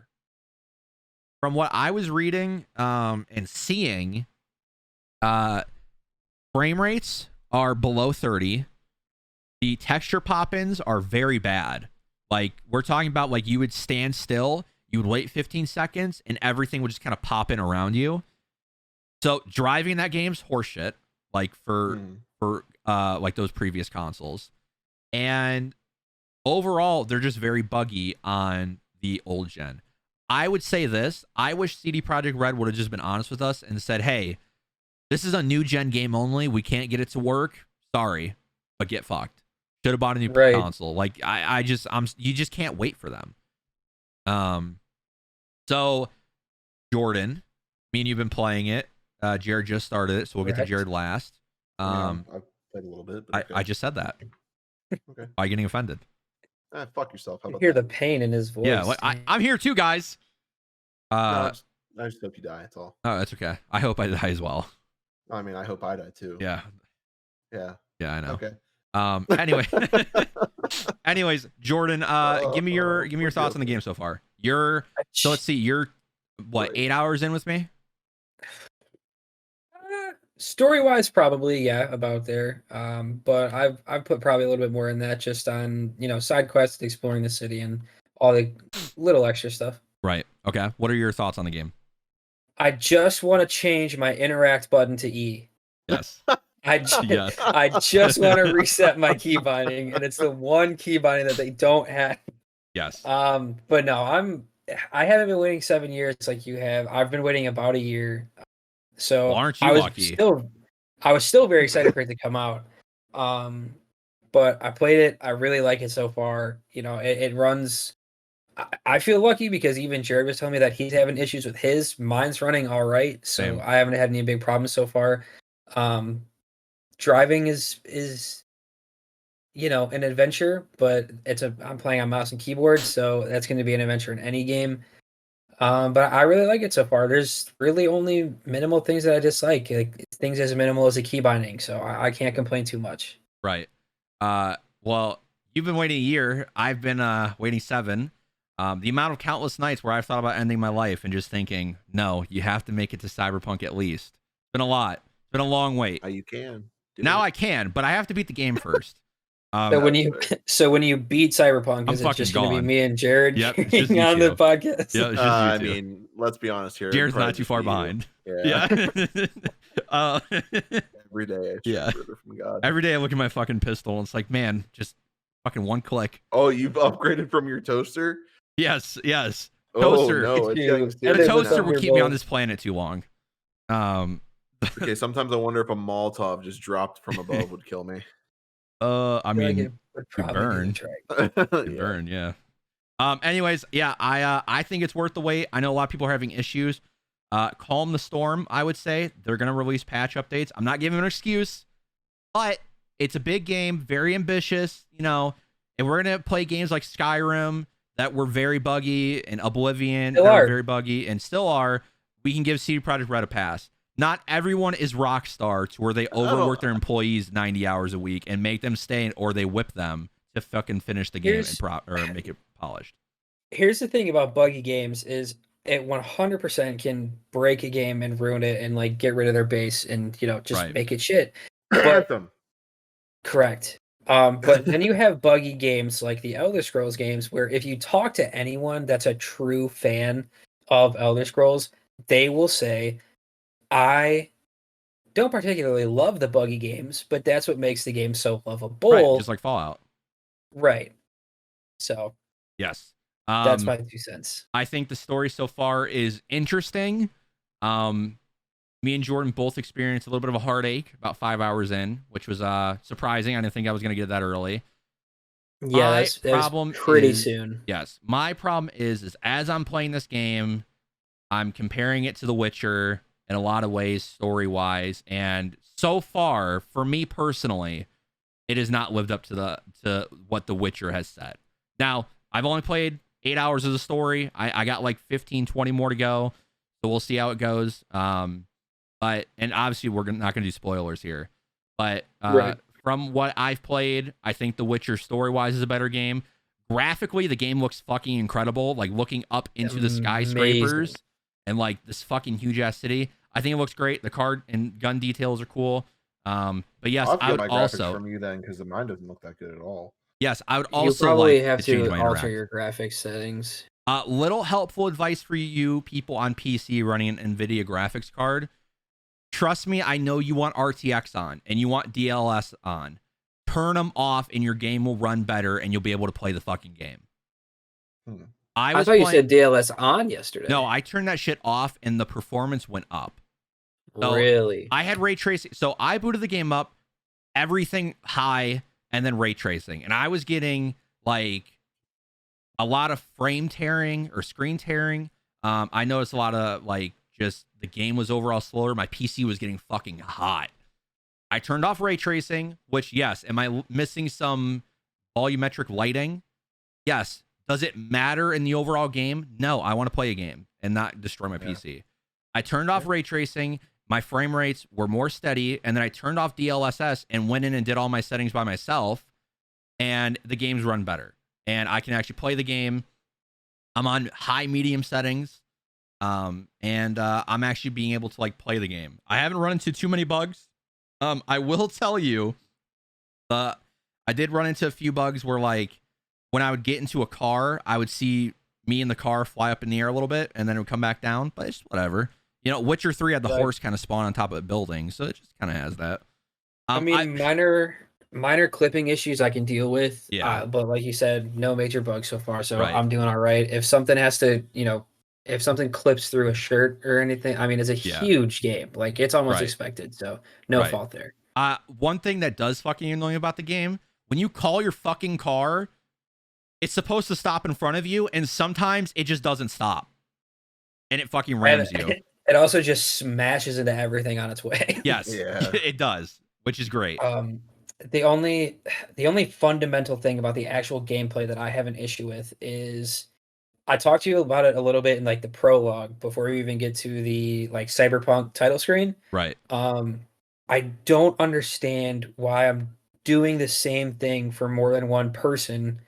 From what I was reading and seeing, frame rates are below 30. The texture pop-ins are very bad. Like, we're talking about, like, you would stand still, you would wait 15 seconds, and everything would just kind of pop in around you. So, driving that game's horseshit, like, for like, those previous consoles. And overall, they're just very buggy on the old gen. I would say this. I wish CD Projekt Red would have just been honest with us and said, hey, this is a new gen game only. We can't get it to work. Sorry, but get fucked. Should have bought a new console. Like, you just can't wait for them. So, Jordan, me and you've been playing it. Jared just started it, so we'll get to Jared last. I've played a little bit. But I just said that. Okay. Why are you getting offended? Fuck yourself. How You about hear that? the pain in his voice. Yeah, like, I'm here too, guys. No, I just hope you die. That's all. Oh, that's okay. I hope I die as well. I mean, I hope I die too. Yeah. Yeah. Yeah, I know. Okay. Anyway. Anyways, Jordan, give me your thoughts on the game so far. So let's see, you're what, 8 hours in with me? Story-wise, probably, yeah, about there. But I've put probably a little bit more in that, just on, side quests, exploring the city, and all the little extra stuff. Right. Okay. What are your thoughts on the game? I just want to change my interact button to E. Yes. Yes. I just want to reset my key binding, and it's the one key binding that they don't have. Yes. But no, I haven't been waiting 7 years like you have. I've been waiting about a year. So well, aren't you lucky? I was still very excited for it to come out. But I played it. I really like it so far. It runs. I feel lucky because even Jared was telling me that he's having issues with his. Mine's running all right, so Same. I haven't had any big problems so far. Driving is an adventure, but I'm playing on mouse and keyboard, so that's going to be an adventure in any game. But I really like it so far. There's really only minimal things that I dislike, like things as minimal as a key binding, so I can't complain too much. Right. Well, you've been waiting a year. I've been waiting 7. The amount of countless nights where I've thought about ending my life and just thinking, no, you have to make it to Cyberpunk at least. It's been a lot. It's been a long wait. You can. I can, but I have to beat the game first. So when you beat Cyberpunk, is it just going to be me and Jared on the podcast? Yeah, I mean, let's be honest here. Jared's not too far behind. Yeah. Every day. From God. Every day I look at my fucking pistol and it's like, man, just fucking one click. Oh, you've upgraded from your toaster? Yes. Toaster. Oh, no, the toaster will keep me on this planet too long. Okay, sometimes I wonder if a Molotov just dropped from above would kill me. I mean, could burn. Burn, yeah. Anyways, yeah, I think it's worth the wait. I know a lot of people are having issues. Calm the storm, I would say. They're gonna release patch updates. I'm not giving an excuse, but it's a big game, very ambitious, and we're gonna play games like Skyrim that were very buggy, and Oblivion that were very buggy, and still are. We can give CD Projekt Red a pass. Not everyone is Rockstar to where they overwork their employees 90 hours a week and make them stay, or they whip them to fucking finish the game or make it polished. Here's the thing about buggy games is it 100% can break a game and ruin it and like get rid of their base and just make it shit. Correct. But then you have buggy games like the Elder Scrolls games where if you talk to anyone that's a true fan of Elder Scrolls, they will say, I don't particularly love the buggy games, but that's what makes the game so lovable. Right, just like Fallout. Right. So. Yes. That's my 2 cents. I think the story so far is interesting. Me and Jordan both experienced a little bit of a heartache about 5 hours in, which was surprising. I didn't think I was going to get that early. Yeah, that's pretty soon. Yes. My problem is as I'm playing this game, I'm comparing it to The Witcher in a lot of ways, story-wise, and so far, for me personally, it has not lived up to what The Witcher has said. Now, I've only played 8 hours of the story. I got like 15, 20 more to go, so we'll see how it goes. And obviously, we're not going to do spoilers here, but from what I've played, I think The Witcher story-wise is a better game. Graphically, the game looks fucking incredible. Like looking up into the skyscrapers and like this fucking huge ass city. I think it looks great. The card and gun details are cool. But yes, I would also from you then because mine doesn't look that good at all. Yes, I would also probably have to alter your graphics settings. Little helpful advice for you people on PC running an NVIDIA graphics card. Trust me, I know you want RTX on and you want DLS on. Turn them off and your game will run better and you'll be able to play the fucking game. I thought you said DLS on yesterday. No, I turned that shit off and the performance went up. So really? I had ray tracing. So I booted the game up, everything high, and then ray tracing. And I was getting like a lot of frame tearing or screen tearing. I noticed a lot of like just the game was overall slower. My PC was getting fucking hot. I turned off ray tracing, which, yes, am I missing some volumetric lighting? Yes. Does it matter in the overall game? No, I want to play a game and not destroy my PC. I turned off ray tracing. My frame rates were more steady, and then I turned off DLSS and went in and did all my settings by myself, and the games run better. And I can actually play the game. I'm on high medium settings, and I'm actually being able to like play the game. I haven't run into too many bugs. I will tell you, I did run into a few bugs where, like, when I would get into a car, I would see me in the car fly up in the air a little bit, and then it would come back down. But it's whatever. You know, Witcher 3 had the horse kind of spawn on top of a building, so it just kind of has that. I mean, minor clipping issues I can deal with. Yeah. But like you said, no major bugs so far, so I'm doing all right. If something has to, if something clips through a shirt or anything, I mean, it's a huge game. Like, it's almost expected, so no fault there. One thing that does fucking annoy me about the game, when you call your fucking car, it's supposed to stop in front of you, and sometimes it just doesn't stop. And it fucking rams you. It also just smashes into everything on its way. Yes, it does, which is great. The only fundamental thing about the actual gameplay that I have an issue with is, I talked to you about it a little bit in like the prologue before you even get to the like Cyberpunk title screen. Right. I don't understand why I'm doing the same thing for more than one person.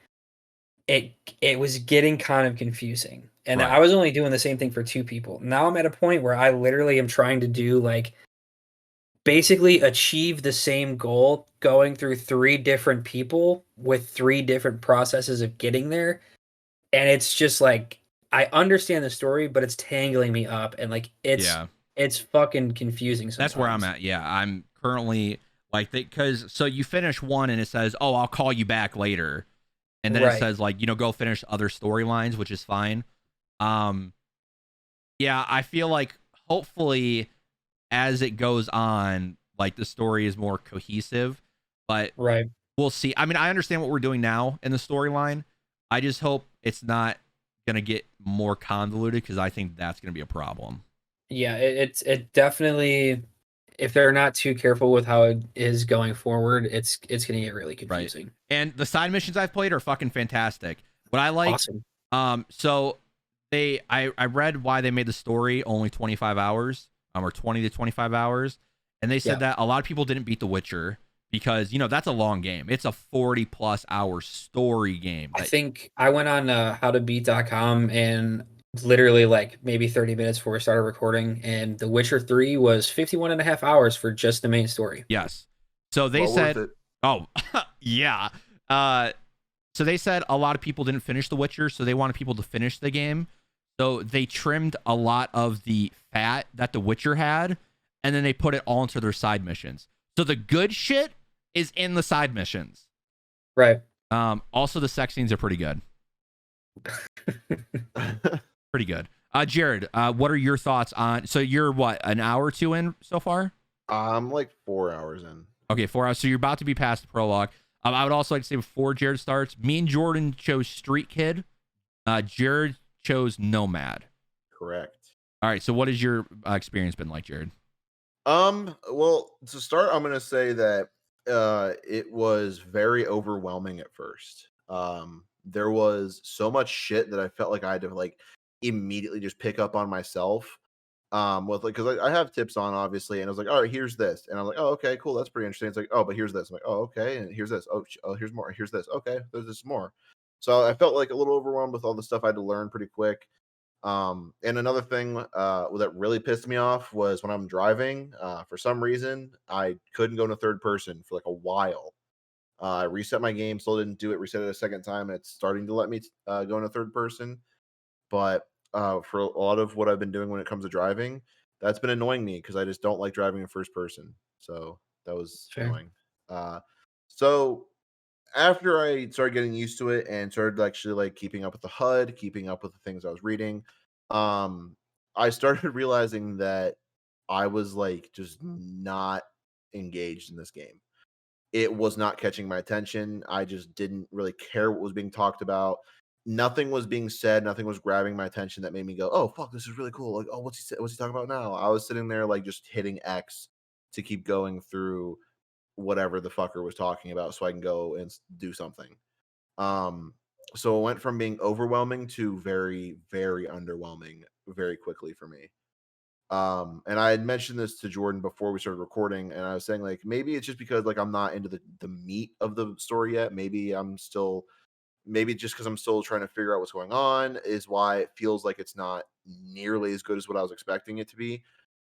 It was getting kind of confusing. And I was only doing the same thing for two people. Now I'm at a point where I literally am trying to do like basically achieve the same goal going through 3 different people with 3 different processes of getting there. And it's just like, I understand the story, but it's tangling me up, and like it's fucking confusing sometimes. That's where I'm at. Yeah, I'm currently like, because so you finish one and it says, "Oh, I'll call you back later," and then it says like, go finish other storylines, which is fine. Yeah, I feel like hopefully as it goes on, like the story is more cohesive, but we'll see. I mean, I understand what we're doing now in the storyline. I just hope it's not gonna get more convoluted, because I think that's gonna be a problem. Yeah, it definitely, if they're not too careful with how it is going forward, it's gonna get really confusing. And the side missions I've played are fucking fantastic. What I like, so I read why they made the story only 25 hours, or 20 to 25 hours, and they said that a lot of people didn't beat The Witcher because that's a long game. It's a 40+ hour story game. I think I went on howtobeat.com and literally like maybe 30 minutes before we started recording, and The Witcher 3 was 51.5 hours for just the main story. Yes. So they said, oh, yeah. So they said a lot of people didn't finish The Witcher, so they wanted people to finish the game. So they trimmed a lot of the fat that The Witcher had, and then they put it all into their side missions. So the good shit is in the side missions. Right. Also, the sex scenes are pretty good. Pretty good. Jared, what are your thoughts on? So you're what, an hour or two in so far? I'm like 4 hours in. Okay, 4 hours. So you're about to be past the prologue. I would also like to say before Jared starts, me and Jordan chose Street Kid. Jared chose Nomad. Correct. All right. So what has your experience been like, Jared? Well, to start, I'm gonna say that it was very overwhelming at first. There was so much shit that I felt like I had to like immediately just pick up on myself. With like, because I have tips on, obviously, and I was like, all right, here's this, and I'm like, oh, okay, cool, that's pretty interesting. It's like, oh, but here's this. I'm like, oh, okay, and here's this. Oh, here's more. Here's this. Okay, there's this more. So I felt like a little overwhelmed with all the stuff I had to learn pretty quick. And another thing that really pissed me off was when I'm driving. For some reason, I couldn't go into third person for like a while. I reset my game, still didn't do it. Reset it a second time, and it's starting to let me go into third person. But for a lot of what I've been doing when it comes to driving, that's been annoying me because I just don't like driving in first person. So that was annoying. So after I started getting used to it and started actually like keeping up with the HUD, keeping up with the things I was reading, I started realizing that I was like just not engaged in this game. It was not catching my attention. I just didn't really care what was being talked about. Nothing was being said. Nothing was grabbing my attention that made me go, "Oh fuck, this is really cool!" Like, "Oh, what's he talking about now?" I was sitting there like just hitting X to keep going through whatever the fucker was talking about so I can go and do something. So it went from being overwhelming to very, very underwhelming very quickly for me. And I had mentioned this to Jordan before we started recording, and I was saying like maybe it's just because like I'm not into the meat of the story yet. Maybe just because I'm still trying to figure out what's going on is why it feels like it's not nearly as good as what I was expecting it to be.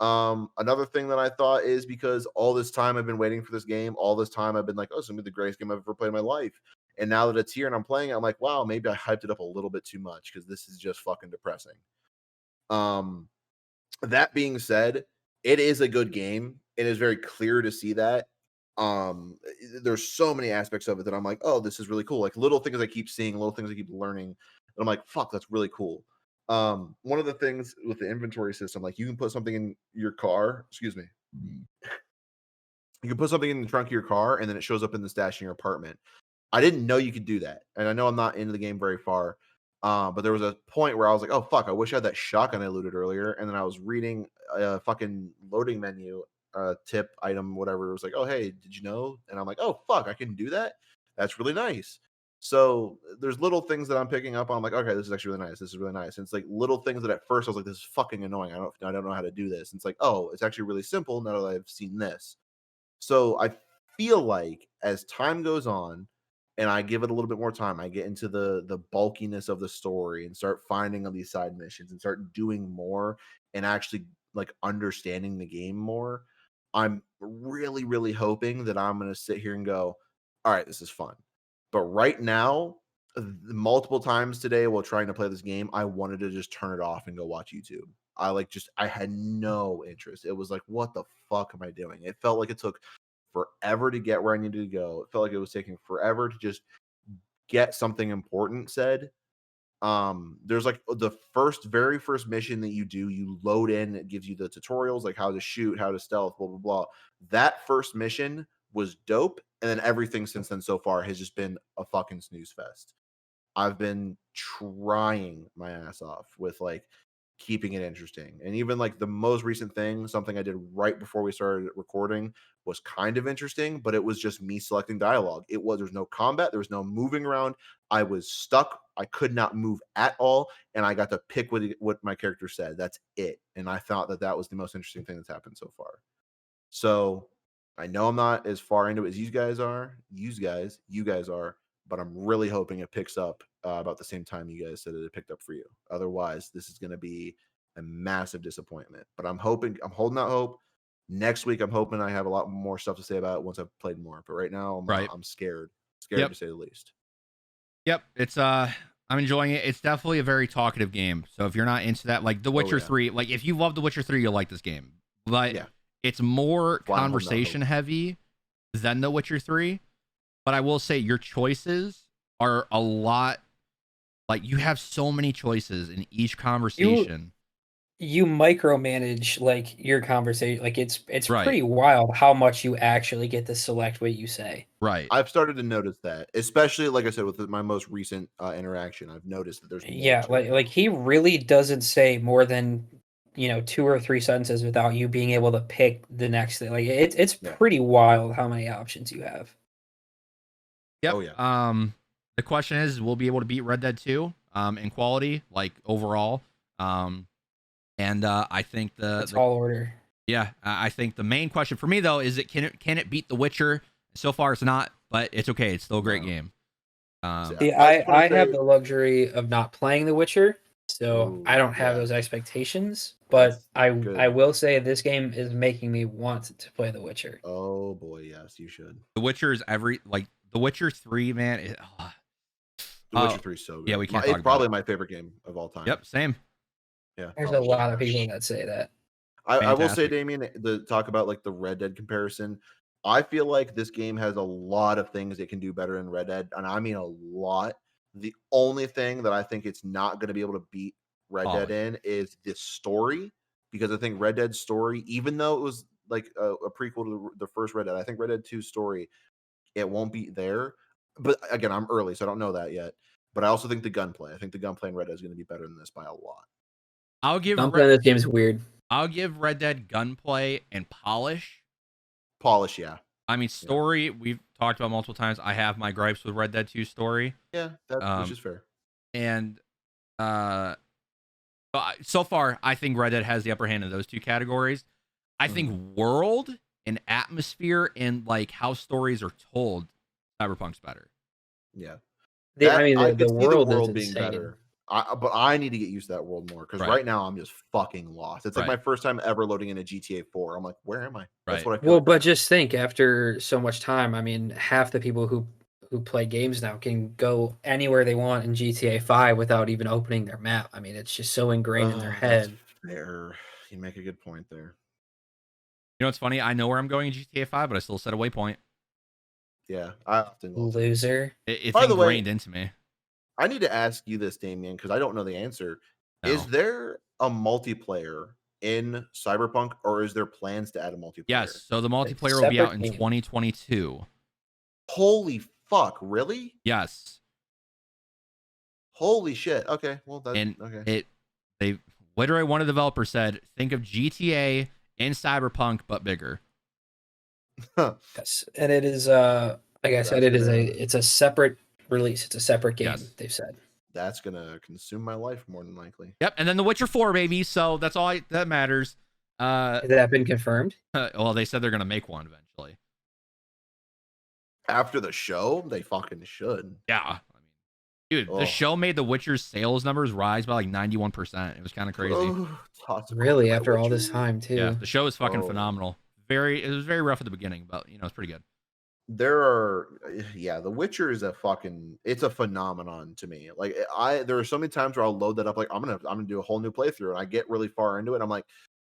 Another thing that I thought is because all this time I've been waiting for this game, all this time I've been like, oh, it's gonna be the greatest game I've ever played in my life. And now that it's here and I'm playing it, I'm like, wow, maybe I hyped it up a little bit too much because this is just fucking depressing. That being said, it is a good game. It is very clear to see that. There's so many aspects of it that I'm like, oh, this is really cool. Like little things I keep seeing, little things I keep learning. And I'm like, fuck, that's really cool. One of the things with the inventory system, like you can put something in your car, excuse me. You can put something in the trunk of your car and then it shows up in the stash in your apartment. I didn't know you could do that. And I know I'm not into the game very far. But there was a point where I was like, oh, fuck, I wish I had that shotgun I looted earlier. And then I was reading a fucking loading menu tip item, whatever. It was like, oh, hey, did you know? And I'm like, oh, fuck, I can do that? That's really nice. So there's little things that I'm picking up on. I'm like, okay, this is actually really nice. This is really nice. And it's like little things that at first I was like, this is fucking annoying. I don't know how to do this. And it's like, oh, it's actually really simple now that I've seen this. So I feel like as time goes on and I give it a little bit more time, I get into the bulkiness of the story and start finding all these side missions and start doing more and actually like understanding the game more. I'm really, really hoping that I'm going to sit here and go, all right, this is fun. But right now, multiple times today while trying to play this game, I wanted to just turn it off and go watch YouTube. I had no interest. It was like, what the fuck am I doing? It felt like it took forever to get where I needed to go. It felt like it was taking forever to just get something important said. There's like the very first mission that you do, you load in, it gives you the tutorials, like how to shoot, how to stealth, blah, blah, blah. That first mission was dope. And then everything since then so far has just been a fucking snooze fest. I've been trying my ass off with like keeping it interesting. And even like the most recent thing, something I did right before we started recording was kind of interesting, but it was just me selecting dialogue. There's no combat, there was no moving around. I was stuck. I could not move at all. And I got to pick what my character said. That's it. And I thought that was the most interesting thing that's happened so far. So I know I'm not as far into it as you guys are, but I'm really hoping it picks up about the same time you guys said it picked up for you. Otherwise, this is going to be a massive disappointment. But I'm holding out hope. Next week, I'm hoping I have a lot more stuff to say about it once I've played more. But right now, I'm scared to say the least. Yep, it's I'm enjoying it. It's definitely a very talkative game. So if you're not into that, like The Witcher 3, like if you love The Witcher 3, you'll like this game. But it's more conversation heavy than The Witcher 3. But I will say your choices are a lot. Like you have so many choices in each conversation. You micromanage like your conversation. Like it's right. Pretty wild how much you actually get to select what you say. Right. I've started to notice that, especially like I said with my most recent interaction. I've noticed that there's more like he really doesn't say more than 2 or 3 sentences without you being able to pick the next thing. Like it's pretty wild how many options you have. Yep. Oh yeah. The question is, we'll be able to beat Red Dead 2 in quality, like overall. And I think that's all order. Yeah, I think the main question for me though is can it beat The Witcher? So far it's not, but it's okay. It's still a great game. I have the luxury of not playing The Witcher, so I don't have those expectations. But I will say this game is making me want to play The Witcher. Oh boy, yes, you should. The Witcher is The Witcher 3, man. The Witcher 3 is so good. Yeah, we can't. It's probably my favorite game of all time. Yep, same. Yeah, there's a lot of people that say that. I will say, Damien, the talk about like the Red Dead comparison. I feel like this game has a lot of things it can do better than Red Dead, and I mean a lot. The only thing that I think it's not going to be able to beat Red Dead in is the story, because I think Red Dead's story, even though it was like a prequel to the first Red Dead, I think Red Dead 2's story, it won't be there. But again, I'm early, so I don't know that yet. But I also think the gunplay. I think the gunplay in Red Dead is going to be better than this by a lot. Gunplay in this game is weird. I'll give Red Dead gunplay and polish. Polish, yeah. I mean, story, we've talked about multiple times. I have my gripes with Red Dead 2 story. Yeah, which is fair. And so far, I think Red Dead has the upper hand in those two categories. I think world and atmosphere and like how stories are told, Cyberpunk's better. Yeah. I mean, I the could see world the world is being insane. better. But I need to get used to that world more because right now I'm just fucking lost. It's like my first time ever loading in a GTA 4. I'm like, where am I? That's what I feel. Well, but just think, after so much time, I mean, half the people who play games now can go anywhere they want in GTA 5 without even opening their map. I mean, it's just so ingrained in their head. Fair. You make a good point there. You know what's funny? I know where I'm going in GTA 5, but I still set a waypoint. Yeah, I often will. Loser. It's ingrained into me. I need to ask you this, Damien, because I don't know the answer. No. Is there a multiplayer in Cyberpunk, or is there plans to add a multiplayer? Yes, so the multiplayer will be out in 2022. Holy fuck, really? Yes. Holy shit. Okay, well, that's okay. They literally, one of the developers said, think of GTA and Cyberpunk, but bigger. Yes, and it is like I said, it's a separate release. It's a separate game. Yes. They've said that's gonna consume my life more than likely. Yep, and then The Witcher 4, baby. So that's all that matters. Has that been confirmed? Well, they said they're gonna make one eventually. After the show, they fucking should. Yeah, I mean, dude, the show made The Witcher's sales numbers rise by like 91%. It was kind of crazy. Really, after all this time, too. Yeah, the show is fucking phenomenal. It was very rough at the beginning, but it's pretty good. The Witcher is it's a phenomenon to me. Like there are so many times where I'll load that up, like I'm gonna do a whole new playthrough, and I get really far into it, and I'm like,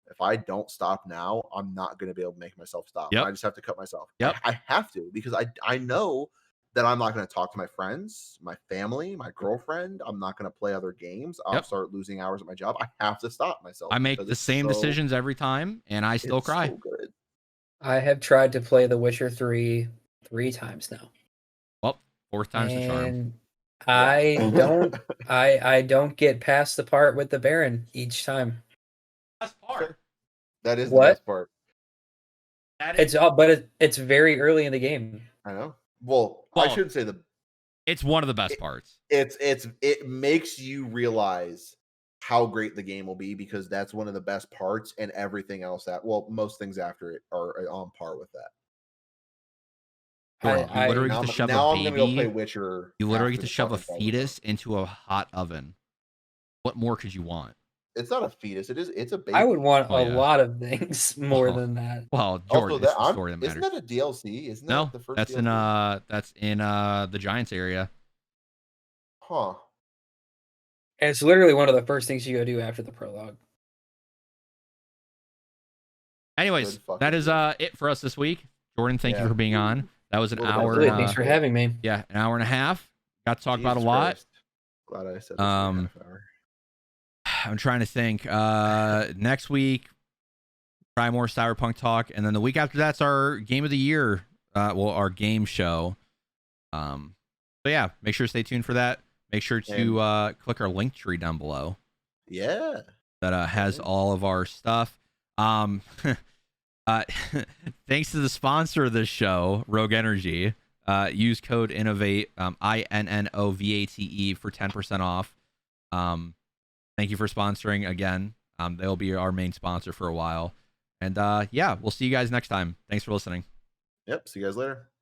if I don't stop now, I'm not gonna be able to make myself stop. I just have to cut myself. I have to, because I know that I'm not gonna talk to my friends, my family, my girlfriend. I'm not gonna play other games. I'll start losing hours at my job. I have to stop myself. I make the same decisions every time, and I still cry. So good. I have tried to play The Witcher 3 times now. Well, fourth time's the charm. I don't get past the part with the Baron each time. Best part. That is the best part. It's very early in the game. I know. Well, I shouldn't say it's one of the best parts. It makes you realize how great the game will be, because that's one of the best parts, and everything else most things after it are on par with that. You literally get to shove a baby. I'm gonna go play Witcher. You literally get to shove a fetus into a hot oven. What more could you want? It's not a fetus. It's a baby. I would want a lot of things more than that. Well, Jordan, it's the story that matters. Isn't that a DLC? Isn't that the first DLC? That's in the Giants area. Huh. And it's literally one of the first things you go do after the prologue. Anyways, that is it for us this week. Jordan, thank you for being on. That was an hour. Thanks for having me. Yeah, an hour and a half. Got to talk about a lot. Glad I said this half hour. I'm trying to think. Next week, try more Cyberpunk talk, and then the week after that's our game of the year. Our game show. So yeah, make sure to stay tuned for that. Make sure to click our link tree down below. Yeah, that has all of our stuff. Thanks to the sponsor of this show, Rogue Energy. Use code INNOVATE, INNOVATE for 10% off. Thank you for sponsoring again. They'll be our main sponsor for a while. And we'll see you guys next time. Thanks for listening. Yep, see you guys later.